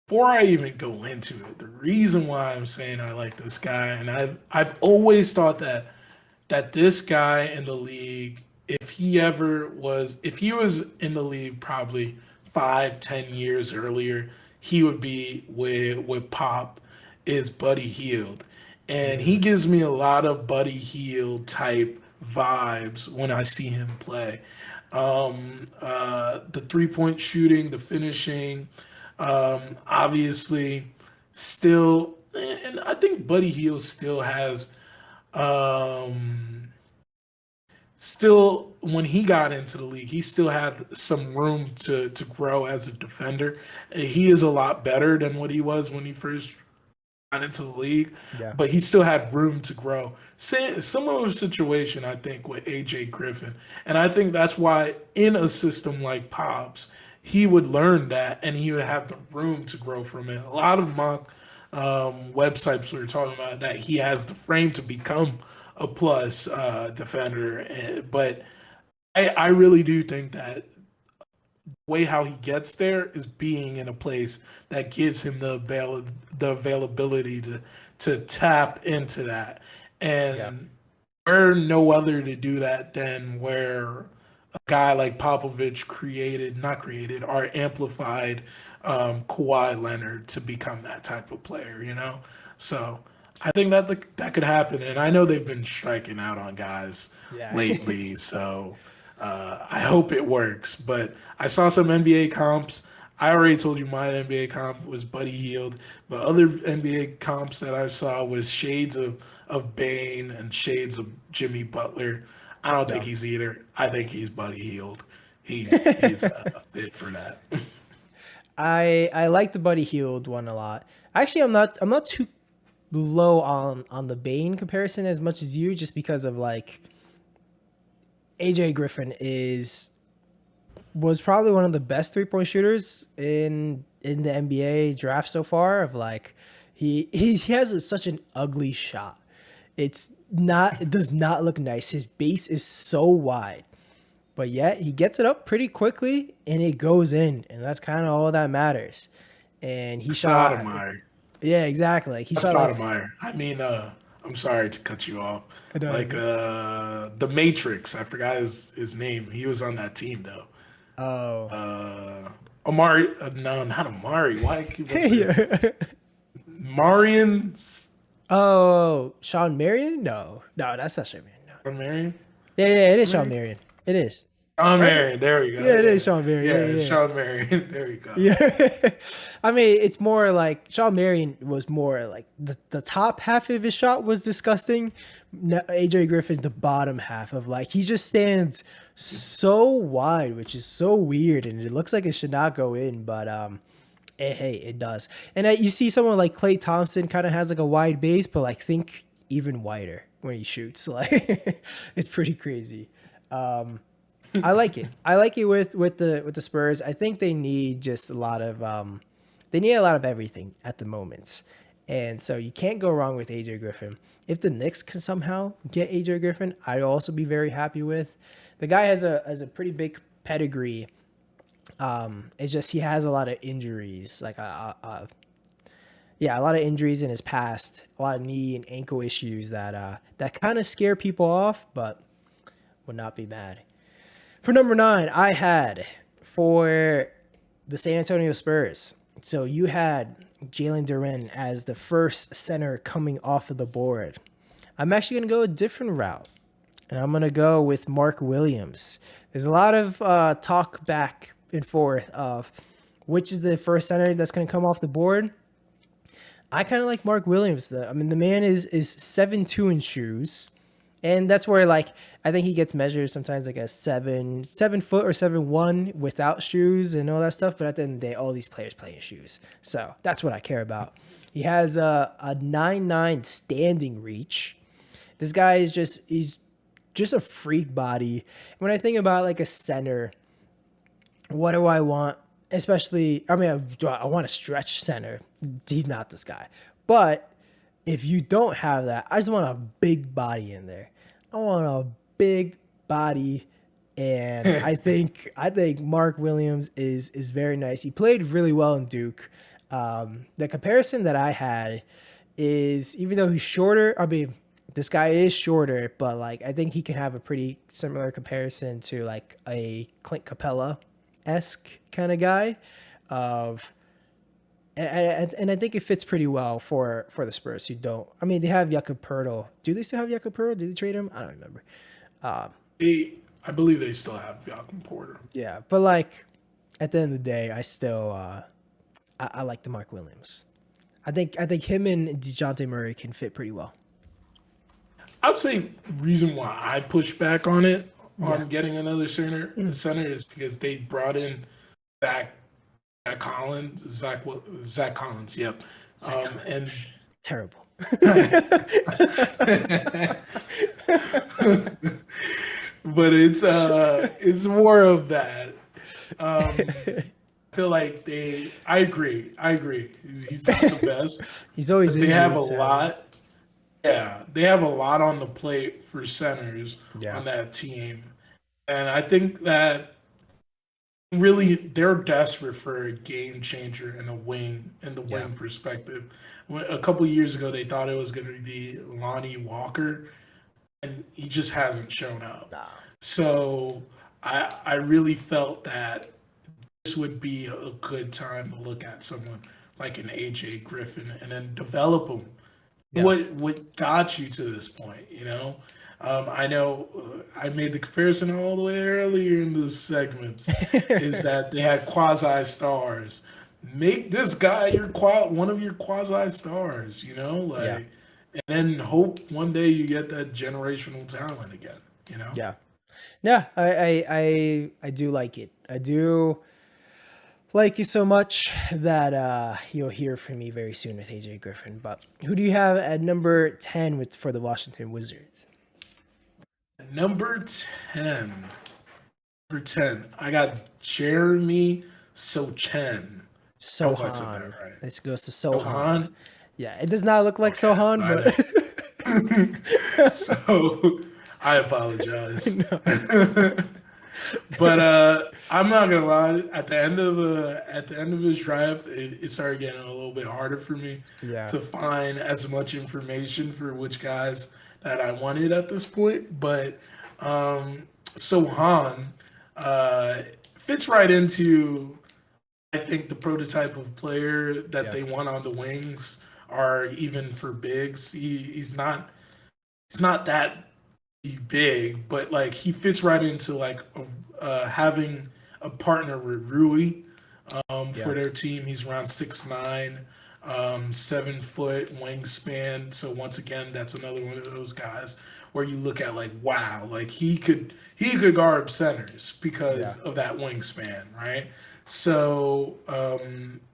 Before I even go into it, the reason why I'm saying I like this guy, and I've always thought that this guy in the league, if he was in the league probably 5, 10 years earlier, he would be with Pop, is Buddy Hield. And he Mm, gives me a lot of Buddy Hield type vibes when I see him play. The 3-point shooting, the finishing, obviously, still, and I think Buddy Hield still has um, still when he got into the league, he still had some room to grow as a defender. He is a lot better than what he was when he first got into the league, yeah, but he still had room to grow. Similar situation, I think, with AJ Griffin, and I think that's why in a system like Pops, he would learn that and he would have the room to grow from it. A lot of mock websites were talking about that he has the frame to become a plus defender, but I really do think that way how he gets there is being in a place that gives him the availability to tap into that, yeah, and where no other to do that than where a guy like Popovich not created or amplified Kawhi Leonard to become that type of player, you know. So I think that could happen, and I know they've been striking out on guys yeah. lately, so I hope it works. But I saw some NBA comps. I already told you my NBA comp was Buddy Hield, but other NBA comps that I saw was shades of Bane and shades of Jimmy Butler. I don't think Yeah. he's either. I think he's Buddy Hield. He's a fit for that. I like the Buddy Healed one a lot. Actually, I'm not too low on the Bane comparison as much as you, just because of like AJ Griffin was probably one of the best 3-point shooters in the NBA draft so far. Of like he has such an ugly shot. It does not look nice. His base is so wide, but yet he gets it up pretty quickly and it goes in, and that's kind of all that matters. and he shot. Stoudemire. Yeah, exactly. Like he That's shot like Stoudemire. I mean, I'm sorry to cut you off. no, Like the Matrix, I forgot his name. He was on that team though. oh Amari, no, not Amari. Why I keep on saying yeah. Marion? Oh, Sean Marion? No, no, that's not Sean Marion. No. Marion? Yeah, yeah, it is Sean Marion? Marion. It is Sean right. Marion. There we go. Yeah, it is Yeah, Sean Marion. yeah, it's Yeah, yeah. Sean Marion. There we go. Yeah. I mean, it's more like Shawn Marion was more like the top half of his shot was disgusting. AJ Griffin's the bottom half of like he just stands so wide, which is so weird, and it looks like it should not go in, but hey, it does. And you see someone like Klay Thompson kind of has like a wide base, but like think even wider when he shoots. Like it's pretty crazy. I like it. I like it with the Spurs. I think they need just a lot of they need a lot of everything at the moment. And so you can't go wrong with AJ Griffin. If the Knicks can somehow get AJ Griffin, I'd also be very happy with. The guy has a pretty big pedigree. It's just he has a lot of injuries, like yeah, a lot of injuries in his past, a lot of knee and ankle issues that kind of scare people off, but would not be mad. For number 9, I had for the San Antonio Spurs. So you had Jalen Duren as the first center coming off of the board. I'm actually going to go a different route, and I'm going to go with Mark Williams. There's a lot of talk back and forth of which is the first center that's going to come off the board. I kind of like Mark Williams. I mean, the man is 7'2" in shoes. And that's where, like, I think he gets measured sometimes like a 7 foot or 7'1" without shoes and all that stuff. But at the end of the day, all these players play in shoes. So that's what I care about. He has a 9'9" standing reach. This guy is he's just a freak body. When I think about like a center, what do I want? Especially, I mean, I want a stretch center. He's not this guy. But if you don't have that, I just want a big body in there. I want a big body, and I think Mark Williams is very nice. He played really well in Duke. The comparison that I had is even though he's shorter, I mean, this guy is shorter, but like I think he can have a pretty similar comparison to like a Clint Capella-esque kind of guy of. And I think it fits pretty well for the Spurs who don't. I mean, they have Jakob Poeltl. Do they still have Jakob Poeltl? Did they trade him? I don't remember. I believe they still have Falcon Porter. Yeah, but like at the end of the day, I still I like the Mark Williams. I think him and DeJounte Murray can fit pretty well. I'd say reason why I push back on it getting another center is because they brought in Zach Collins. Yep. And terrible. But it's more of that. I feel like I agree. He's not the best. He's always they have a injured, lot. Yeah, they have a lot on the plate for centers on that team. And I think that really they're desperate for a game changer in the wing perspective. A couple of years ago, they thought it was going to be Lonnie Walker, and he just hasn't shown up. No. So I really felt that this would be a good time to look at someone like an AJ Griffin and then develop him. Yeah. What got you to this point, you know? I know I made the comparison all the way earlier in the segments is that they had quasi stars. Make this guy one of your quasi stars, you know, and then hope one day you get that generational talent again, you know? Yeah. Yeah, I do like it. I do like it so much that you'll hear from me very soon with AJ Griffin. But who do you have at number 10 for the Washington Wizards? Number 10. I got Jeremy Sochan. Sohan. Right. It goes to Sohan. Yeah, it does not look like Sohan, but so I apologize. But I'm not gonna lie. At the end of his draft, it started getting a little bit harder for me Yeah. to find as much information for which guys that I wanted at this point. But Sohan uh, fits right into, I think, the prototype of player that Yeah. they want on the wings, or even for bigs. He's not that big, but like he fits right into like having a partner with Rui for Yeah. their team. He's around 6'9", 7 foot wingspan. So once again, that's another one of those guys where you look at like, wow, like he could guard centers Yeah. because of that wingspan, right? So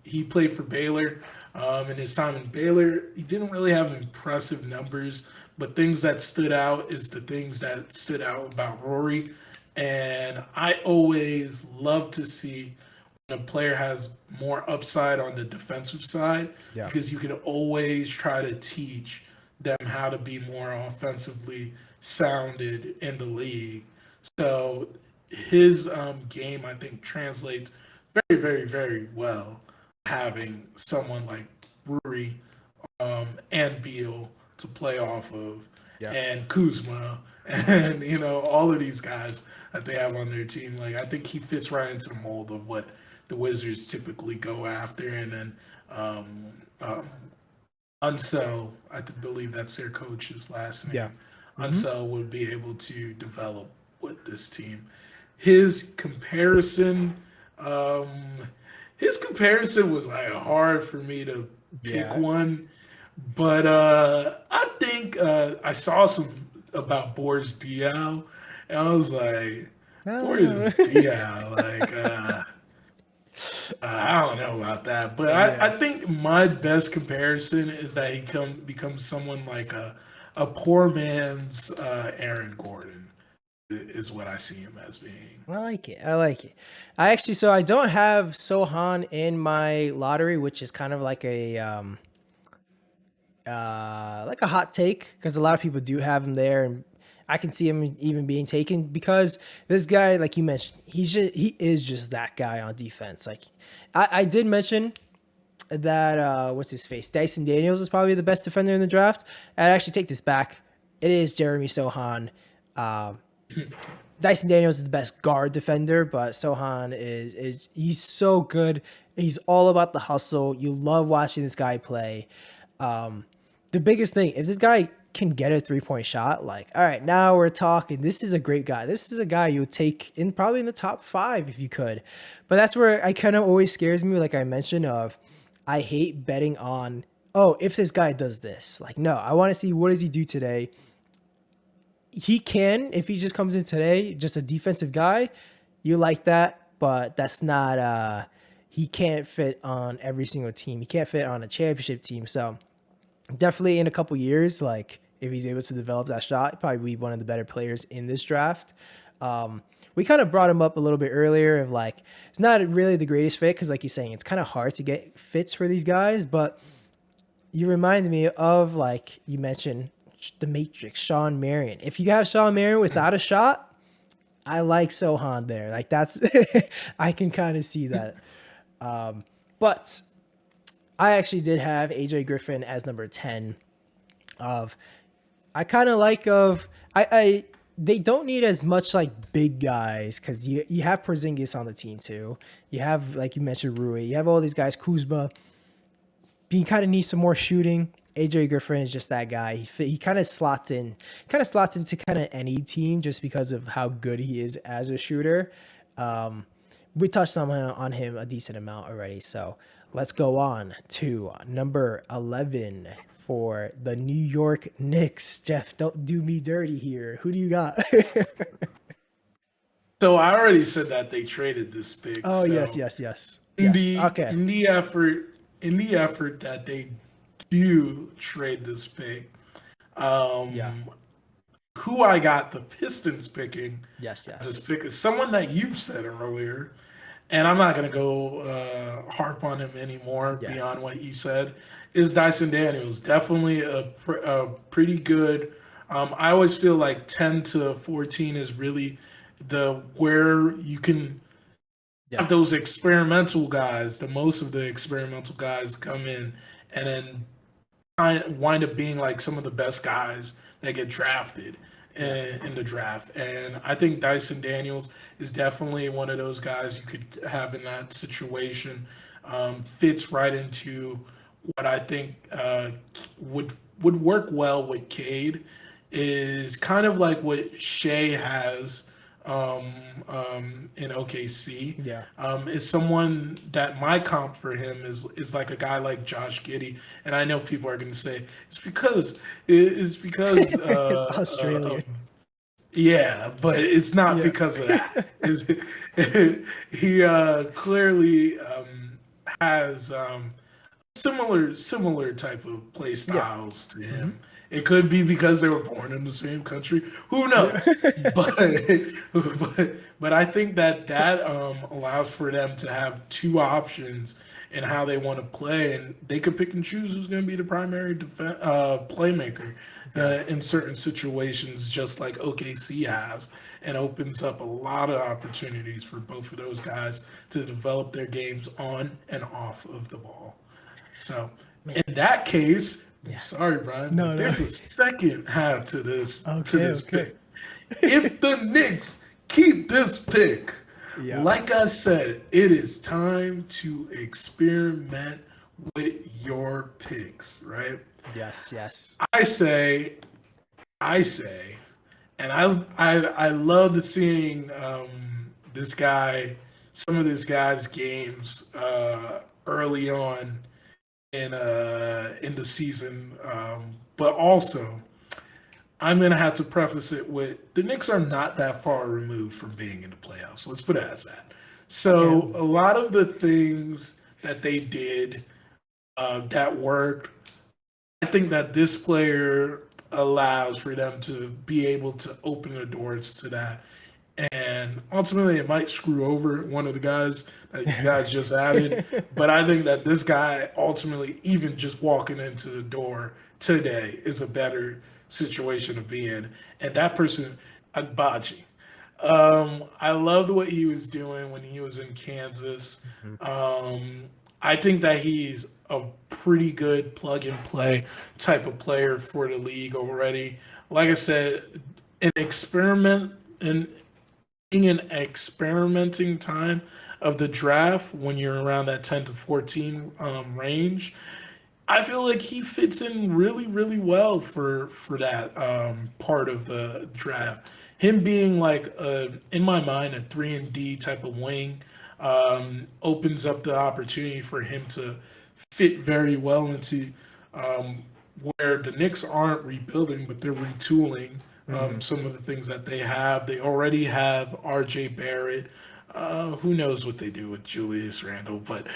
he played for Baylor. In his time in Baylor, he didn't really have impressive numbers, but things that stood out is the things that stood out about Rory. And I always love to see when a player has more upside on the defensive side, Yeah. because you can always try to teach them how to be more offensively sounded in the league. So his game, I think, translates very, very, very well having someone like Ruri and Beal to play off of, Yeah. and Kuzma, and all of these guys that they have on their team. Like I think he fits right into the mold of what the Wizards typically go after, and then um, um, Unsell, believe that's their coach's last Yeah. name. Hmm. Unsell would be able to develop with this team. His comparison, um, his comparison was like hard for me to pick Yeah. one, but I think I saw some about Boris Diaw, and I was like, No. Boris Diaw, like. I don't know about that, but Yeah. I think my best comparison is that becomes someone like a poor man's Aaron Gordon is what I see him as being. I like it. I like it. I actually, so I don't have Sohan in my lottery, which is kind of like a hot take because a lot of people do have him there, and I can see him even being taken because this guy, like you mentioned, he is just that guy on defense. Like I did mention that what's his face? Dyson Daniels is probably the best defender in the draft. I'd actually take this back. It is Jeremy Sohan. Um, Dyson Daniels is the best guard defender, but Sohan is he's so good. He's all about the hustle. You love watching this guy play. Um, the biggest thing, if this guy can get a 3-point shot, like, all right, now we're talking. This is a great guy. This is a guy you would take in probably in the top 5 if you could. But that's where I kind of always scares me, like I mentioned, of I hate betting on, oh, if this guy does this. Like, no, I want to see what does he do today. He can, if he just comes in today, just a defensive guy, you like that, but that's not he can't fit on every single team. He can't fit on a championship team. So definitely in a couple years, like if he's able to develop that shot, he'd probably be one of the better players in this draft. We kind of brought him up a little bit earlier of like it's not really the greatest fit because like you're saying, it's kind of hard to get fits for these guys, but you remind me of like you mentioned the Matrix, Sean Marion. If you have Sean Marion without a shot, I like Sohan there. Like that's I can kind of see that. But I actually did have AJ Griffin as number 10 of I kind of like of I they don't need as much like big guys because you have Porzingis on the team too. You have like you mentioned Rui. You have all these guys Kuzma. He kind of needs some more shooting. AJ Griffin is just that guy. He kind of slots into kind of any team just because of how good he is as a shooter. Um, we touched on him a decent amount already. So let's go on to number 11 for the New York Knicks. Jeff, don't do me dirty here. Who do you got? So I already said that they traded this pick. Oh, yes, So yes, yes. in Yes. the Okay. in the effort in the effort that they do trade this pick, Yeah. um, who I got the Pistons picking Yes, this yes. pick is someone that you've said earlier, and I'm not gonna go harp on him anymore Yeah. beyond what you said. Is Dyson Daniels definitely a pretty good? I always feel like 10 to 14 is really the where you can Yeah. have those experimental guys, the most of the experimental guys come in and then wind up being like some of the best guys that get drafted Yeah. in the draft. And I think Dyson Daniels is definitely one of those guys you could have in that situation. Fits right into what I think would work well with Cade. Is kind of like what Shea has um, in OKC. Yeah. Is someone that my comp for him is like a guy like Josh Giddey, and I know people are going to say it's because Australia. yeah, but it's not Yeah. because of that. He clearly has similar type of play Yeah. styles to Hmm. him. It could be because they were born in the same country. Who Yeah. knows? But but I think that allows for them to have two options in how they want to play, and they could pick and choose who's going to be the primary playmaker Yeah. in certain situations, just like OKC has, and opens up a lot of opportunities for both of those guys to develop their games on and off of the ball. So Man. in that case, I'm Yeah. sorry, Brian, No, but no. there's a second half to this Okay. Okay. pick. If the Knicks keep this pick, Yeah. like I said, it is time to experiment with your picks, right? Yes. Yes. I say, I say, and I love seeing this guy, some of this guy's games early on in the season. But also, I'm gonna have to preface it with the Knicks are not that far removed from being in the playoffs. Let's put it as that. Okay. So a lot of the things that they did that worked, I think that this player allows for them to be able to open the doors to that. And ultimately, it might screw over one of the guys that you guys just added. But I think that this guy ultimately, even just walking into the door today, is a better situation to be in. And that person, Agbaji. I loved what he was doing when he was in Kansas. Mhm. I think that he's a pretty good plug and play type of player for the league already. Like I said, an experiment in being an experimenting time of the draft when you're around that 10 to 14 range. I feel like he fits in really, really well for that part of the draft. Him being like in my mind a 3 and D type of wing opens up the opportunity for him to fit very well into um, where the Knicks aren't rebuilding, but they're retooling Hmm. some of the things that they have. They already have R.J. Barrett. Who knows what they do with Julius Randle, but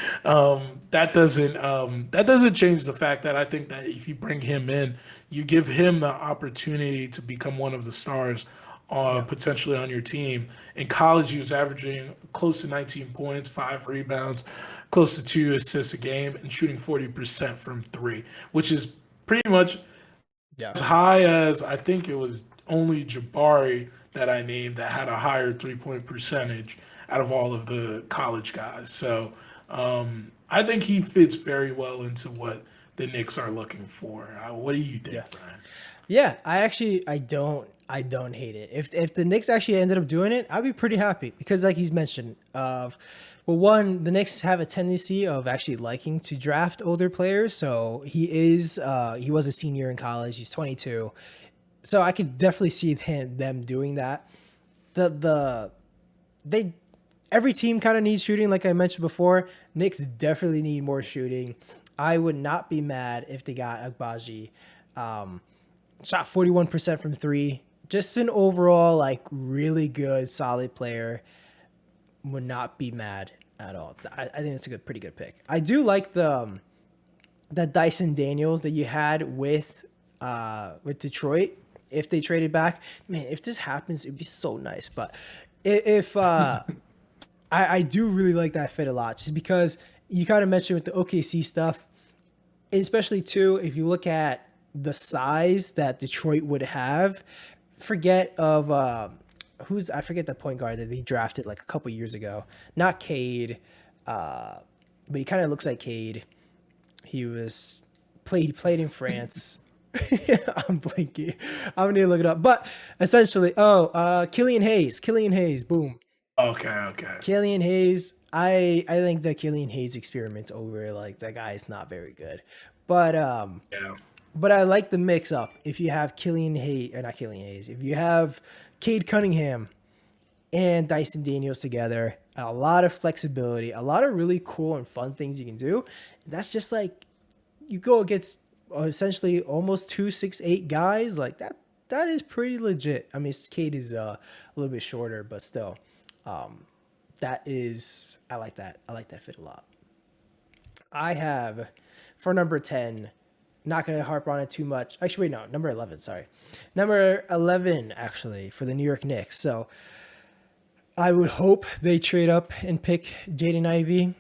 that doesn't change the fact that I think that if you bring him in, you give him the opportunity to become one of the stars Yeah. potentially on your team. In college, he was averaging close to 19 points, 5 rebounds, close to 2 assists a game, and shooting 40% from three, which is pretty much Yeah. as high as I think it was only Jabari that I named that had a higher 3 point percentage out of all of the college guys. So I think he fits very well into what the Knicks are looking for. What do you Yeah. think, Brian? Yeah, I don't hate it. If the Knicks actually ended up doing it, I'd be pretty happy because like he's mentioned, well, one, the Knicks have a tendency of actually liking to draft older players. So he was a senior in college. He's 22. So I could definitely see them doing that. The they every team kind of needs shooting, like I mentioned before. Knicks definitely need more shooting. I would not be mad if they got Agbaji. Shot 41% from three. Just an overall like really good, solid player. Would not be mad at all. I think it's a pretty good pick. I do like the Dyson Daniels that you had with Detroit. If they traded back, man, if this happens, it'd be so nice. But if I do really like that fit a lot, just because you kind of mentioned with the OKC stuff, especially too, if you look at the size that Detroit would have, forget of who's I forget the point guard that they drafted like a couple years ago. Not Cade, uh, but he kind of looks like Cade. He was played in France. I'm blinking. I'm gonna need to look it up. But essentially, Killian Hayes. Killian Hayes. Boom. Okay, okay. Killian Hayes. I think the Killian Hayes experiment's over. Like that guy is not very good. But Yeah. but I like the mix up. If you have Killian Hayes or not Killian Hayes, if you have Cade Cunningham and Dyson Daniels together, a lot of flexibility, a lot of really cool and fun things you can do. That's just like you go against essentially almost 2'6'8" guys like that. That is pretty legit. I mean, Cade is a little bit shorter, but still, that is I like that. I like that fit a lot. I have for number 10. Not gonna harp on it too much. Actually, wait, no, number 11. Sorry, number 11 actually for the New York Knicks. So I would hope they trade up and pick Jaden Ivey.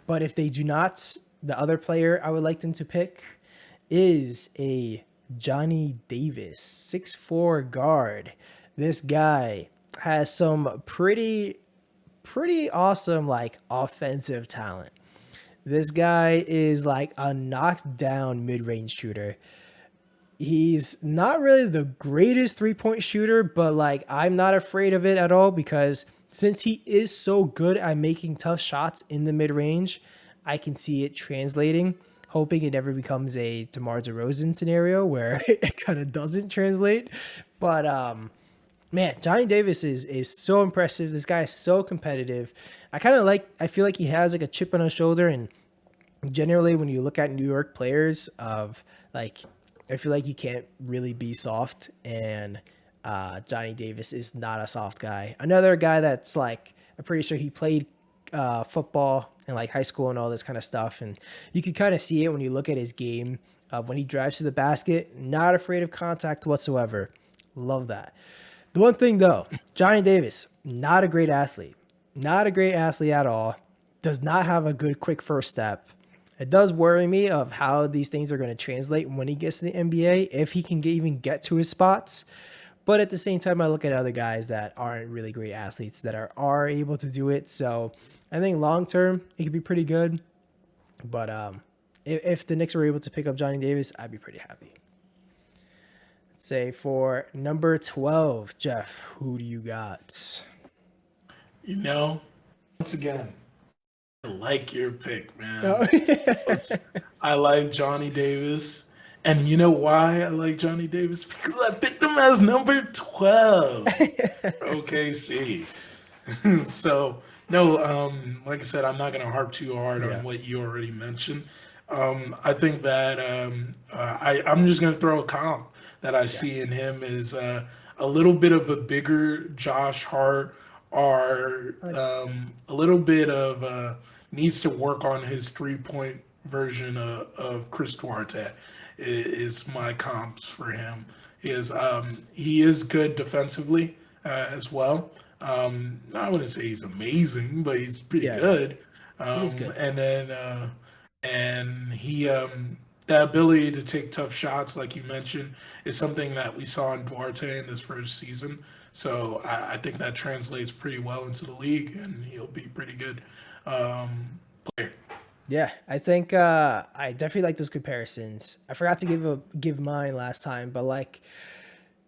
But if they do not, the other player I would like them to pick is a Johnny Davis, 6'4" guard. This guy has some pretty awesome like offensive talent. This guy is like a knocked down mid-range shooter. He's not really the greatest three-point shooter, but like I'm not afraid of it at all because since he is so good at making tough shots in the mid-range, I can see it translating. Hoping it never becomes a DeMar DeRozan scenario where it kind of doesn't translate. But man, Johnny Davis is so impressive. This guy is so competitive. I feel like he has like a chip on his shoulder, and generally when you look at New York players of like I feel like you can't really be soft, and Johnny Davis is not a soft guy. Another guy that's like I'm pretty sure he played football in like high school and all this kind of stuff, and you can kind of see it when you look at his game. When he drives to the basket, not afraid of contact whatsoever. Love that. The one thing though, Johnny Davis, not a great athlete. Not a great athlete at all. Does not have a good quick first step. It does worry me of how these things are going to translate when he gets to the NBA, if he can even get to his spots. But at the same time, I look at other guys that aren't really great athletes that are able to do it. So I think long term, it could be pretty good. But if the Knicks were able to pick up Johnny Davis, I'd be pretty happy. Say for number 12, Jeff, who do you got? You know, once again, I like your pick, man. Oh. I like Johnny Davis. And you know why I like Johnny Davis? Because I picked him as number 12. OKC. So, no, like I said, I'm not going to harp too hard Yeah. on what you already mentioned. I think that I'm just going to throw a comp that I see in him is a little bit of a bigger Josh Hart, or a little bit of needs to work on his 3-point version of Chris Duarte is my comps for him. He is good defensively as well. I wouldn't say he's amazing, but he's pretty Yeah, good. he's good. And then and he the ability to take tough shots, like you mentioned, is something that we saw in Duarte in this first season. So I think that translates pretty well into the league, and he'll be pretty good player. Yeah, I think I definitely like those comparisons. I forgot to give mine last time, but like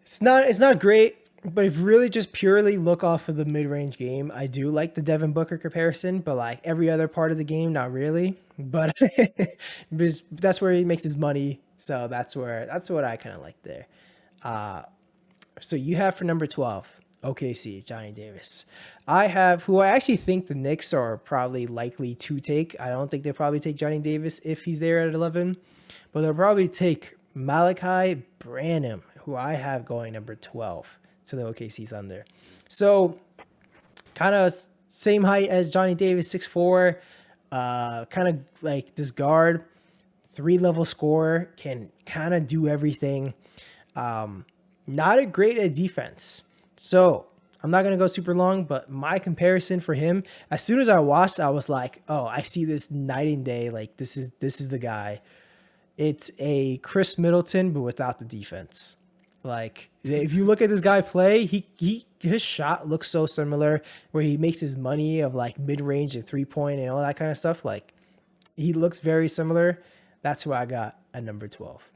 it's not great. But if you really just purely look off of the mid range game, I do like the Devin Booker comparison. But like every other part of the game, not really. But because that's where he makes his money, so that's what I kind of like there. So you have for number 12, OKC, Johnny Davis. I have who I actually think the Knicks are probably likely to take. I don't think they'll probably take Johnny Davis if he's there at 11, but they'll probably take Malachi Branham, who I have going number 12 to the OKC Thunder. So kind of same height as Johnny Davis, 6'4", kind of like this guard, 3-level scorer, can kind of do everything. Not a great at defense. So I'm not going to go super long, but my comparison for him, as soon as I watched, I was like, oh, I see this night and day. Like this is the guy. It's a Chris Middleton, but without the defense. Like if you look at this guy play, he his shot looks so similar where he makes his money of like mid range and 3 point and all that kind of stuff. Like he looks very similar. That's who I got at number 12.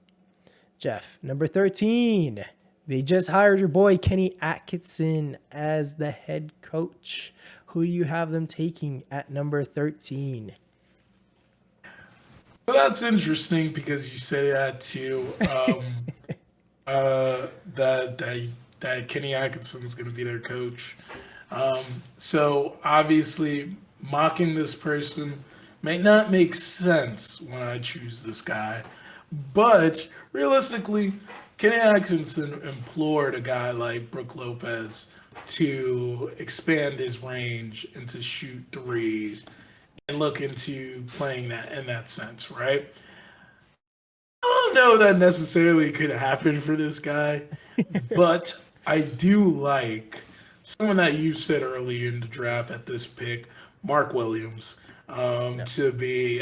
Jeff, number 13. They just hired your boy Kenny Atkinson as the head coach. Who do you have them taking at number 13? So that's interesting because you say that too. That Kenny Atkinson is going to be their coach. So obviously, mocking this person may not make sense when I choose this guy, but realistically, Kenny Atkinson implored a guy like Brook Lopez to expand his range and to shoot threes and look into playing that in that sense, right? I don't know that necessarily could happen for this guy, but I do like someone that you said earlier in the draft at this pick, Mark Williams, to be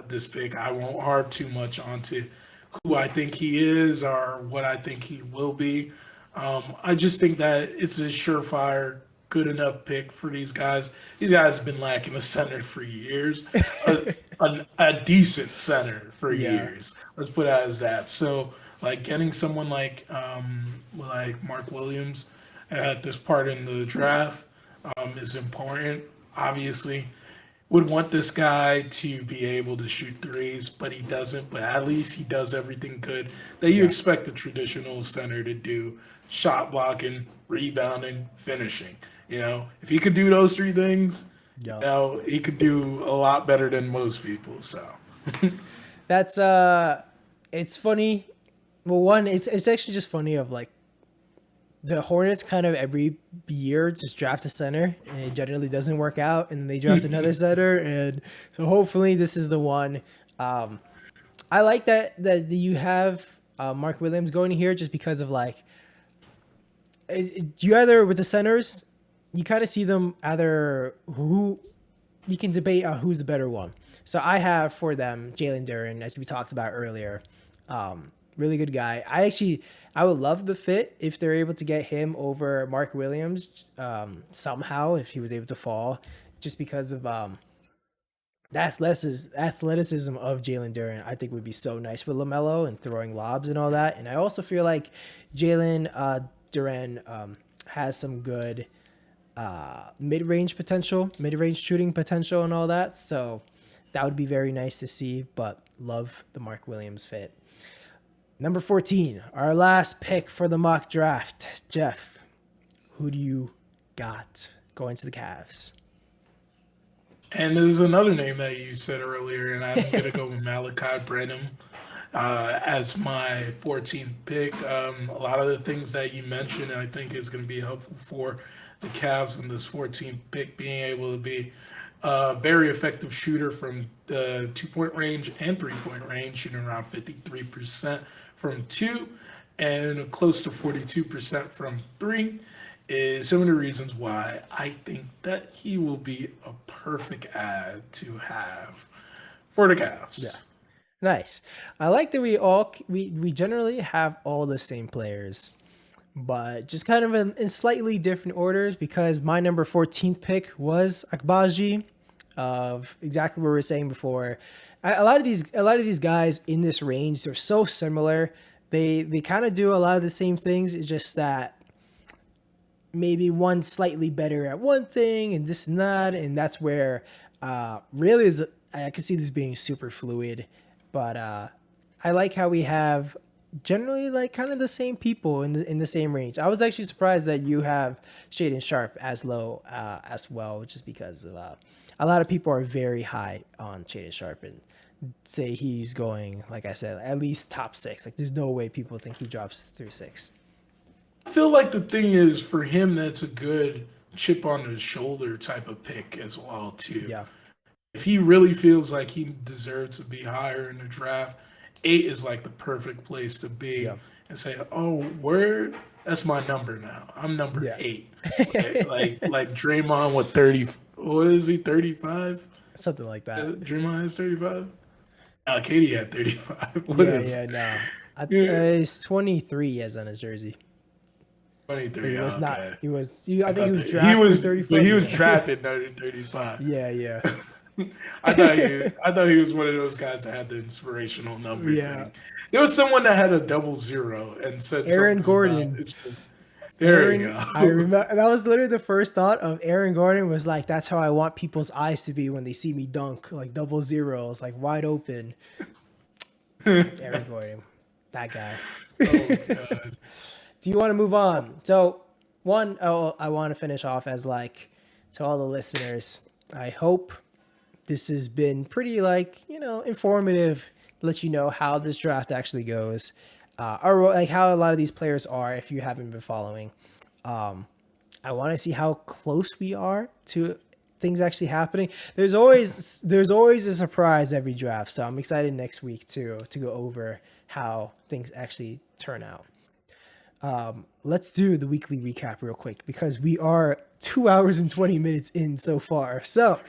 this pick. I won't harp too much onto who I think he is or what I think he will be. I just think that it's a surefire, good enough pick for these guys. These guys have been lacking a center for years, a decent center for Yeah. years. Let's put it as that. So, like getting someone like Mark Williams at this part in the draft is important. Obviously, would want this guy to be able to shoot threes, but he doesn't. But at least he does everything good that you Yeah. expect a traditional center to do: shot blocking, rebounding, finishing. If he could do those three things, Yeah. he could do a lot better than most people. So, That's it's funny. Well, one, it's actually just funny of like the Hornets kind of every year just draft a center and it generally doesn't work out and they draft another center, and so hopefully this is the one. I like that you have Mark Williams going here just because of like you either with the centers you kind of see them either who you can debate on who's the better one. So I have for them Jalen Duren, as we talked about earlier. Really good guy. I would love the fit if they're able to get him over Mark Williams somehow if he was able to fall, just because of the athleticism of Jalen Duren. I think would be so nice with LaMelo and throwing lobs and all that. And I also feel like Jalen Duren has some good mid-range potential, mid-range shooting potential and all that. So that would be very nice to see, but love the Mark Williams fit. Number 14, our last pick for the mock draft. Jeff, who do you got going to the Cavs? and there's another name that you said earlier, and I'm gonna go with Malachi Branham as my 14th pick. A lot of the things that you mentioned, I think, is going to be helpful for the Cavs in this 14th pick, being able to be a very effective shooter from the 2 point range and 3 point range, shooting around 53% from two and close to 42% from three. Is some of the reasons why I think that he will be a perfect add to have for the Cavs. Yeah. Nice. I like that we generally have all the same players, but just kind of in slightly different orders because my number 14th pick was Akbaji, of exactly what we were saying before. A lot of these guys in this range, they're so similar. They kind of do a lot of the same things. It's just that maybe one slightly better at one thing and this and that, and that's where really is I can see this being super fluid, but I like how we have generally like kind of the same people in the same range. I was actually surprised that you have Shaden Sharp as low as well, just because of a lot of people are very high on Shaden Sharp and say he's going, like I said, at least top 6. Like there's no way people think he drops through 6. I feel like the thing is for him that's a good chip on his shoulder type of pick as well too. Yeah. If he really feels like he deserves to be higher in the draft, 8 is like the perfect place to be Yeah. and say, "Oh, where? That's my number now. I'm number Yeah. 8." Like Draymond with 30. What is he? 35? Something like that. Draymond has 35. Katie had 35. What Yeah, is? yeah, no. Yeah. He's 23 as on his jersey. But 23. he was not. Okay. I I think he thought was that he drafted was, but 35. he was Yeah. drafted 35. Yeah. Yeah. I thought he was one of those guys that had the inspirational number Yeah. thing. There was someone that had a 00 and said Aaron something about Gordon. it's. There you I go. remember that was literally the first thought of Aaron Gordon was like, that's how I want people's eyes to be when they see me dunk, like 00s, like wide open. Aaron Gordon, that guy. Oh God. Do you want to move on? So, I want to finish off as like to all the listeners. I hope this has been pretty like informative. Let you know how this draft actually goes, or like how a lot of these players are. If you haven't been following, I want to see how close we are to things actually happening. There's always a surprise every draft, so I'm excited next week to go over how things actually turn out. Let's do the weekly recap real quick because we are 2 hours and 20 minutes in so far. So,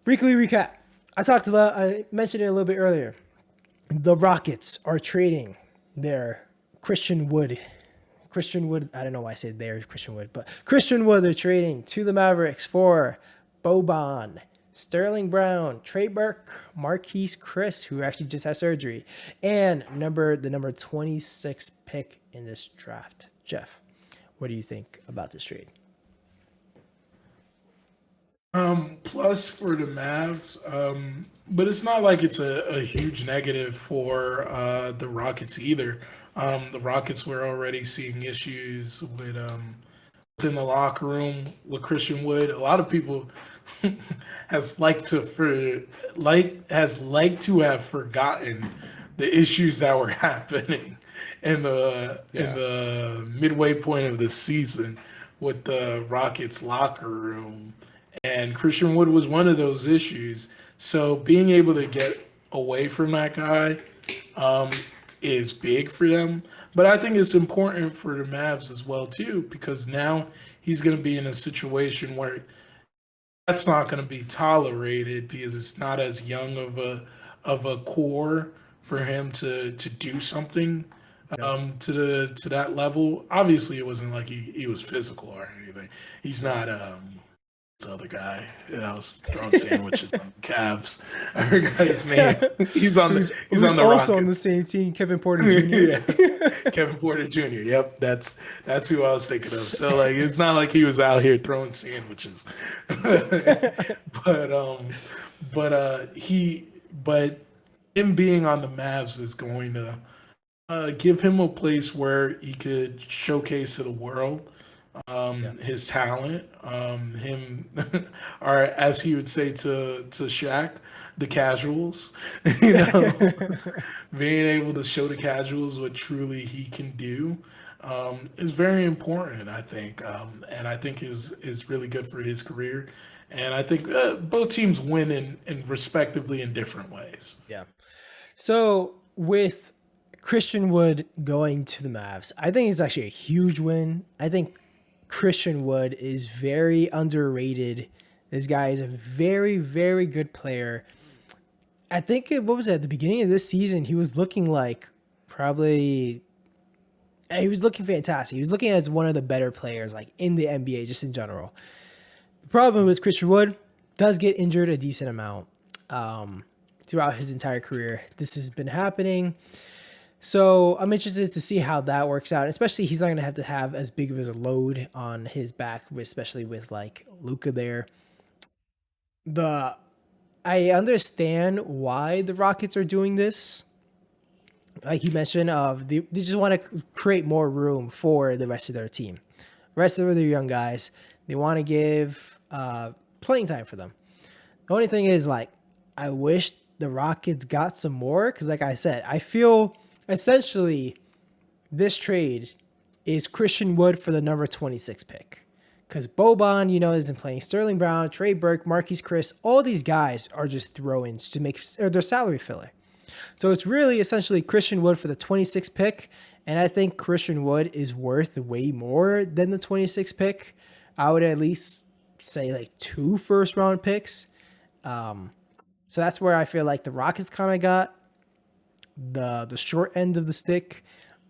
weekly recap. I mentioned it a little bit earlier. The Rockets are trading their Christian Wood. Christian Wood, I don't know why I said their Christian Wood, but Christian Wood they're trading to the Mavericks for Boban, Sterling Brown, Trey Burke, Marquise Chris, who actually just had surgery, and the number 26 pick in this draft. Jeff, what do you think about this trade? Plus for the Mavs, but it's not like it's a huge negative for the Rockets either. The Rockets were already seeing issues with within the locker room with Christian Wood. A lot of people has liked to for has liked to have forgotten the issues that were happening in Yeah. the midway point of the season with the Rockets locker room, and Christian Wood was one of those issues. So being able to get away from that guy um, is big for them. But I think it's important for the Mavs as well too, because now he's going to be in a situation where that's not going to be tolerated because it's not as young of a core for him to do something Yeah. to that level. Obviously, it wasn't like he was physical or anything. He's Yeah. not this other guy. I was throwing sandwiches on the Cavs. I forgot his name. He's Who's on the also on the Rockets. same team, Kevin Porter Jr. Yeah, Kevin Porter Jr. Yep, that's who I was thinking of. So like, it's not like he was out here throwing sandwiches, but but him being on the Mavs is going to give him a place where he could showcase to the world Yeah. his talent, him, or as he would say to Shaq, the casuals, you know, being able to show the casuals what truly he can do is very important, I think, and I think is really good for his career. And I think both teams win in respectively in different ways. Yeah. So with Christian Wood going to the Mavs, I think it's actually a huge win. I think Christian Wood is very underrated. This guy is a very, very good player. I think what was it at the beginning of this season? He was looking like probably he was looking fantastic. He was looking as one of the better players like in the NBA just in general. The problem with Christian Wood does get injured a decent amount throughout his entire career. This has been happening. So I'm interested to see how that works out. Especially he's not going to have as big of a load on his back, especially with like Luka there. The I understand why the Rockets are doing this. Like you mentioned, they just want to create more room for the rest of their team. The rest of their young guys, they want to give playing time for them. The only thing is, like, I wish the Rockets got some more because, like I said, I feel essentially this trade is Christian Wood for the number 26 pick. Because Boban, isn't playing. Sterling Brown, Trey Burke, Marquise Chris, all these guys are just throw-ins to make their salary filler. So it's really essentially Christian Wood for the 26 pick. And I think Christian Wood is worth way more than the 26 pick. I would at least say like 2 first-round picks. So that's where I feel like the Rockets kind of got the short end of the stick,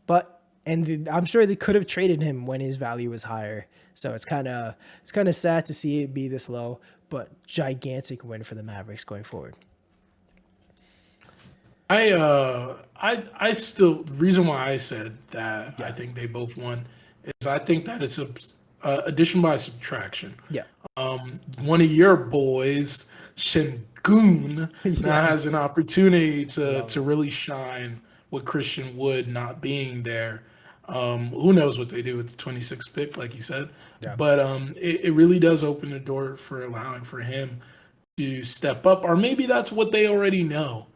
but I'm sure they could have traded him when his value was higher. So it's kind of sad to see it be this low, but gigantic win for the Mavericks going forward. I still, the reason why I said that I Yeah, think they both won is I think that it's a addition by subtraction. yeah, One of your boys, Shingun, now has an yes, opportunity love to it. really shine with Christian Wood not being there. Who knows what they do with the 26th pick, like you said, Yeah, but it really does open the door for allowing for him to step up, or maybe that's what they already know.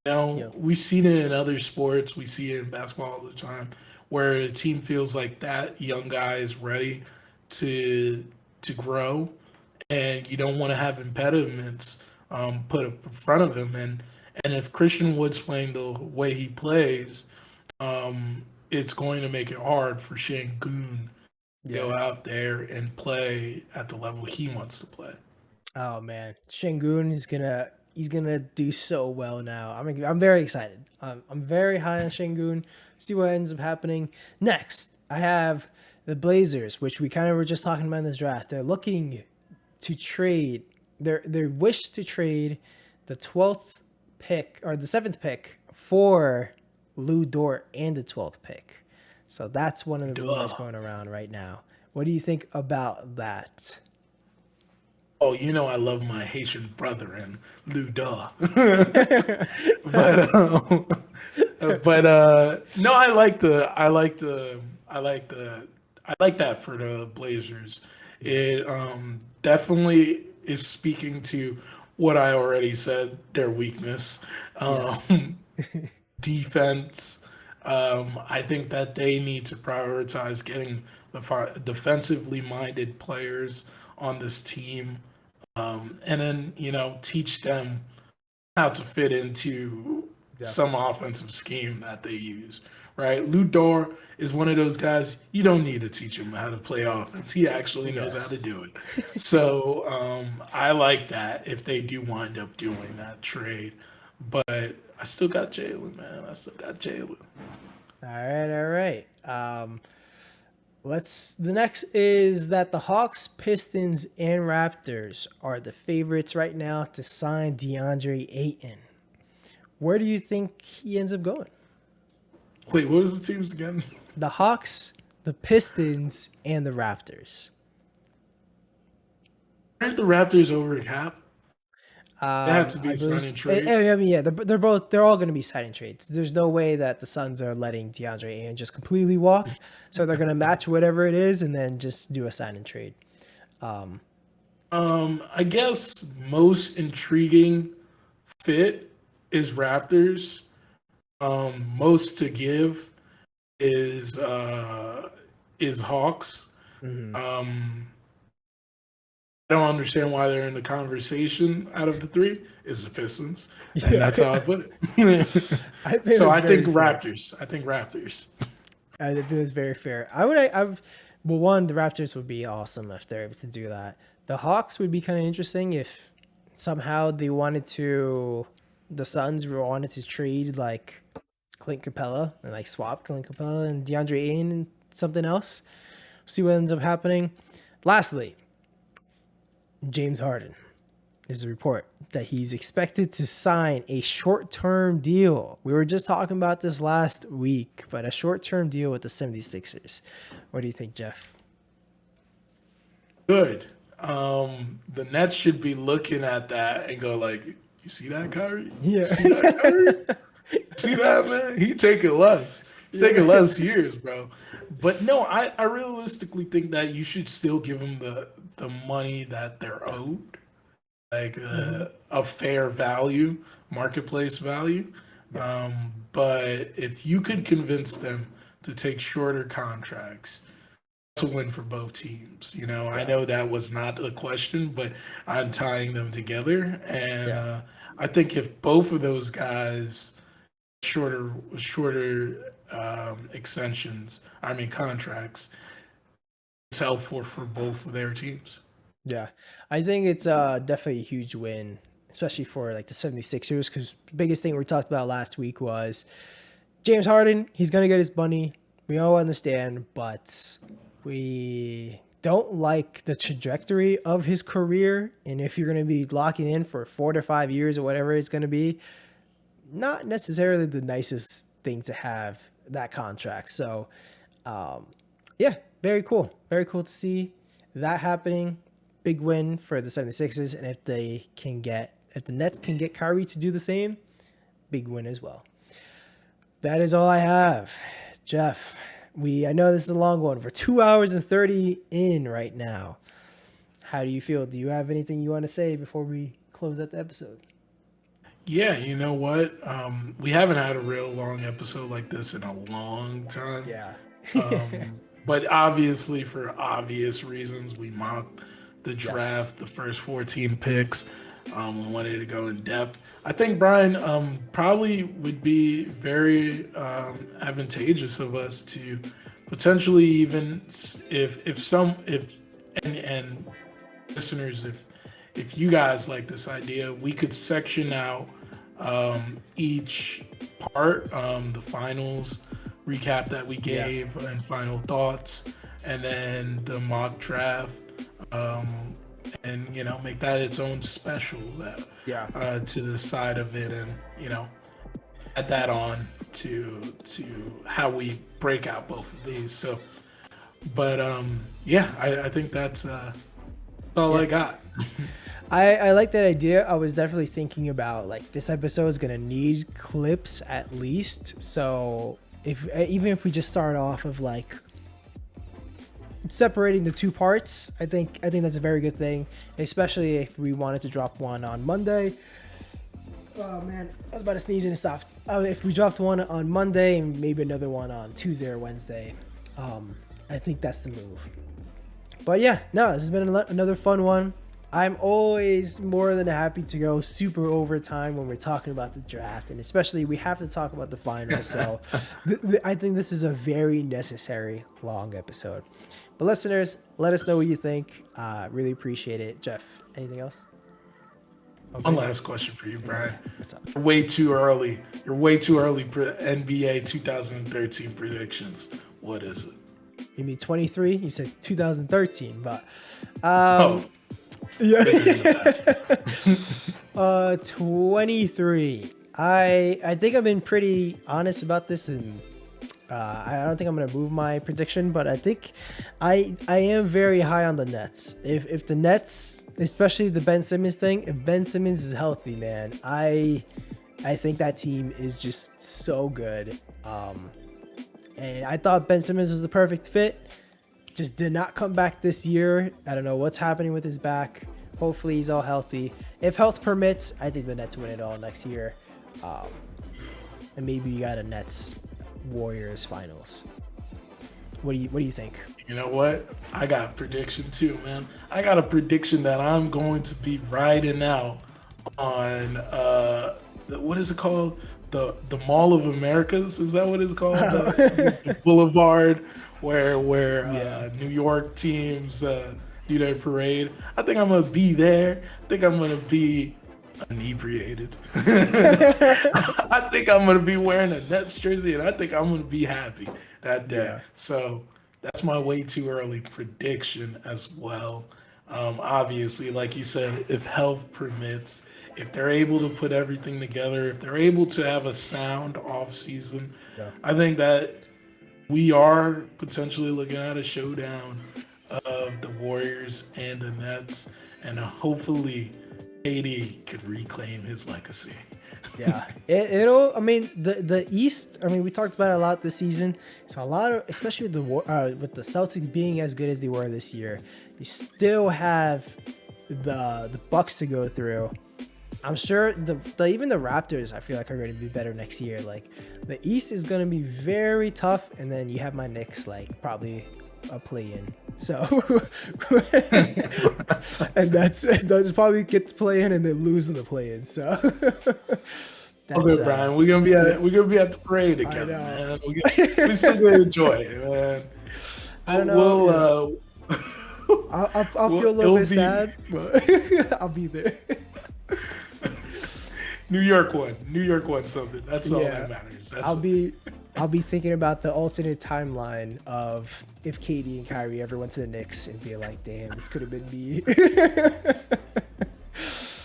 yeah, We've seen it in other sports. We see it in basketball all the time, where a team feels like that young guy is ready to grow, and you don't want to have impediments put up in front of him. And if Christian Wood's playing the way he plays, it's going to make it hard for Shangoon to yeah. go out there and play at the level he wants to play. Oh man, Shengun is gonna do so well now. I'm very excited. I'm very high on Shengun. See what ends up happening next. I have the Blazers, which we kind of were just talking about in this draft. They're looking to trade. They wish to trade the 12th pick or the 7th pick for Lou Dort and the 12th pick. So that's one of the rumors Duh. going around right now. What do you think about that? Oh, I love my Haitian brother and Lou Duh. but no, I like that for the Blazers. Yeah. It definitely is speaking to what I already said, their weakness. Yes. Um, defense. I think that they need to prioritize getting the defensively minded players on this team, and then teach them how to fit into some Definitely. offensive scheme that they use. Right, Ludor is one of those guys you don't need to teach him how to play offense. He actually knows how to Yes. do it. So I like that if they do wind up doing that trade. But I still got Jalen, man. I still got Jalen. All right, all right. Let's. The next is that the Hawks, Pistons, and Raptors are the favorites right now to sign DeAndre Ayton. Where do you think he ends up going? Wait, what was the teams again? The Hawks, the Pistons, and the Raptors. Aren't the Raptors over cap? They have to I be believe. signing trade. I mean, yeah, they're all going to be signing trades. There's no way that the Suns are letting DeAndre Ayton just completely walk. So they're going to match whatever it is and then just do a sign and trade. I guess most intriguing fit is Raptors. Most to give is Hawks. Mm-hmm. Um, I don't understand why they're in the conversation out of the three. Is the Pistons, and Yeah, that's how I put it. I think So that's I think very fair. Raptors. I think Raptors. I think that's very fair. Well, one, the Raptors would be awesome if they're able to do that. The Hawks would be kind of interesting if somehow the Suns wanted to trade like Clint Capella and like swap Clint Capella and DeAndre Ayton and something else. See what ends up happening. Lastly, James Harden. There's a report that he's expected to sign a short-term deal. We were just talking about this last week, but a short-term deal with the 76ers. What do you think, Jeff? Good. The Nets should be looking at that and go like, "You see that, Kyrie? You Yeah. see that, Kyrie? See that, man? He taking less. He's taking Yeah. less years, bro." But no, I realistically think that you should still give them the money that they're owed, like Hmm. a fair value, marketplace value. Yeah. But if you could convince them to take shorter contracts, to win for both teams. I Yeah. know that was not a question, but I'm tying them together, and Yeah. I think if both of those guys shorter extensions, I mean contracts, it's helpful for both of their teams. Yeah. I think it's definitely a huge win especially for like the 76ers, because the biggest thing we talked about last week was James Harden. He's going to get his money. We all understand, but we don't like the trajectory of his career. And if you're going to be locking in for 4 to 5 years or whatever it's going to be, not necessarily the nicest thing to have that contract. So, yeah, very cool. Very cool to see that happening. Big win for the 76ers. And if the Nets can get Kyrie to do the same, big win as well. That is all I have. Jeff, I know this is a long one. We're 2 hours and 30 in right now. How do you feel? Do you have anything you want to say before we close out the episode? Yeah, you know what? We haven't had a real long episode like this in a long time. Yeah. But obviously, for obvious reasons, we mocked the draft, Yes. the first 14 picks. We wanted to go in depth. I think, Brian, probably would be very advantageous of us to potentially even if listeners, if you guys like this idea, we could section out each part, the finals recap that we gave and final thoughts, and then the mock draft, and make that its own special to the side of it, and add that on to how we break out both of these. So, but I think that's all I got. I like that idea. I was definitely thinking about like this episode is gonna need clips at least. So even if we just start off of like separating the two parts, I think that's a very good thing, especially if we wanted to drop one on Monday. Oh man, I was about to sneeze and it stopped. If we dropped one on Monday and maybe another one on Tuesday or Wednesday, I think that's the move. But yeah, no, this has been another fun one. I'm always more than happy to go super overtime when we're talking about the draft, and especially we have to talk about the finals. So I think this is a very necessary long episode. But listeners, let us know what you think. Really appreciate it. Jeff, anything else? Okay. One last question for you, Brian. What's up? Way too early. You're way too early for NBA 2013 predictions. What is it? You mean 23? You said 2013, but yeah. 23. I think I've been pretty honest about this, and I don't think I'm gonna move my prediction, but I think I am very high on the Nets. If the Nets, especially the Ben Simmons thing, if Ben Simmons is healthy, man, I think that team is just so good. And I thought Ben Simmons was the perfect fit. Just did not come back this year. I don't know what's happening with his back. Hopefully he's all healthy. If health permits, I think the Nets win it all next year. And maybe you got a Nets Warriors finals. What do you think? You know what? I got a prediction too, man. I got a prediction that I'm going to be riding out on what is it called? The Mall of Americas, is that what it's called? The Boulevard where New York teams do their parade. I think I'm gonna be there. I think I'm gonna be inebriated. I think I'm gonna be wearing a Nets jersey, and I think I'm gonna be happy that day. Yeah. So that's my way too early prediction as well. Obviously, like you said, if health permits, if they're able to put everything together, if they're able to have a sound off season, I think that we are potentially looking at a showdown of the Warriors and the Nets, and hopefully KD could reclaim his legacy. Yeah, it'll. I mean, the East. I mean, we talked about it a lot this season. It's a lot of, especially with the Celtics being as good as they were this year. They still have the Bucks to go through. I'm sure even the Raptors, I feel like, are going to be better next year. Like, the East is going to be very tough, and then you have my Knicks, like, probably a play-in. So, and that's probably get to play in and then lose in the play-in. So, okay, Brian, we're gonna be at the parade together, man. We still gonna enjoy it, man. I don't know. I'll feel a little bit sad, but I'll be there. New York won. New York won something. That's all Yeah. that matters. That's I'll be thinking about the alternate timeline of if KD and Kyrie ever went to the Knicks and be like, damn, this could have been me.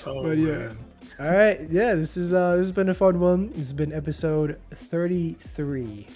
oh But yeah. man. All right. Yeah, this has been a fun one. This has been episode 33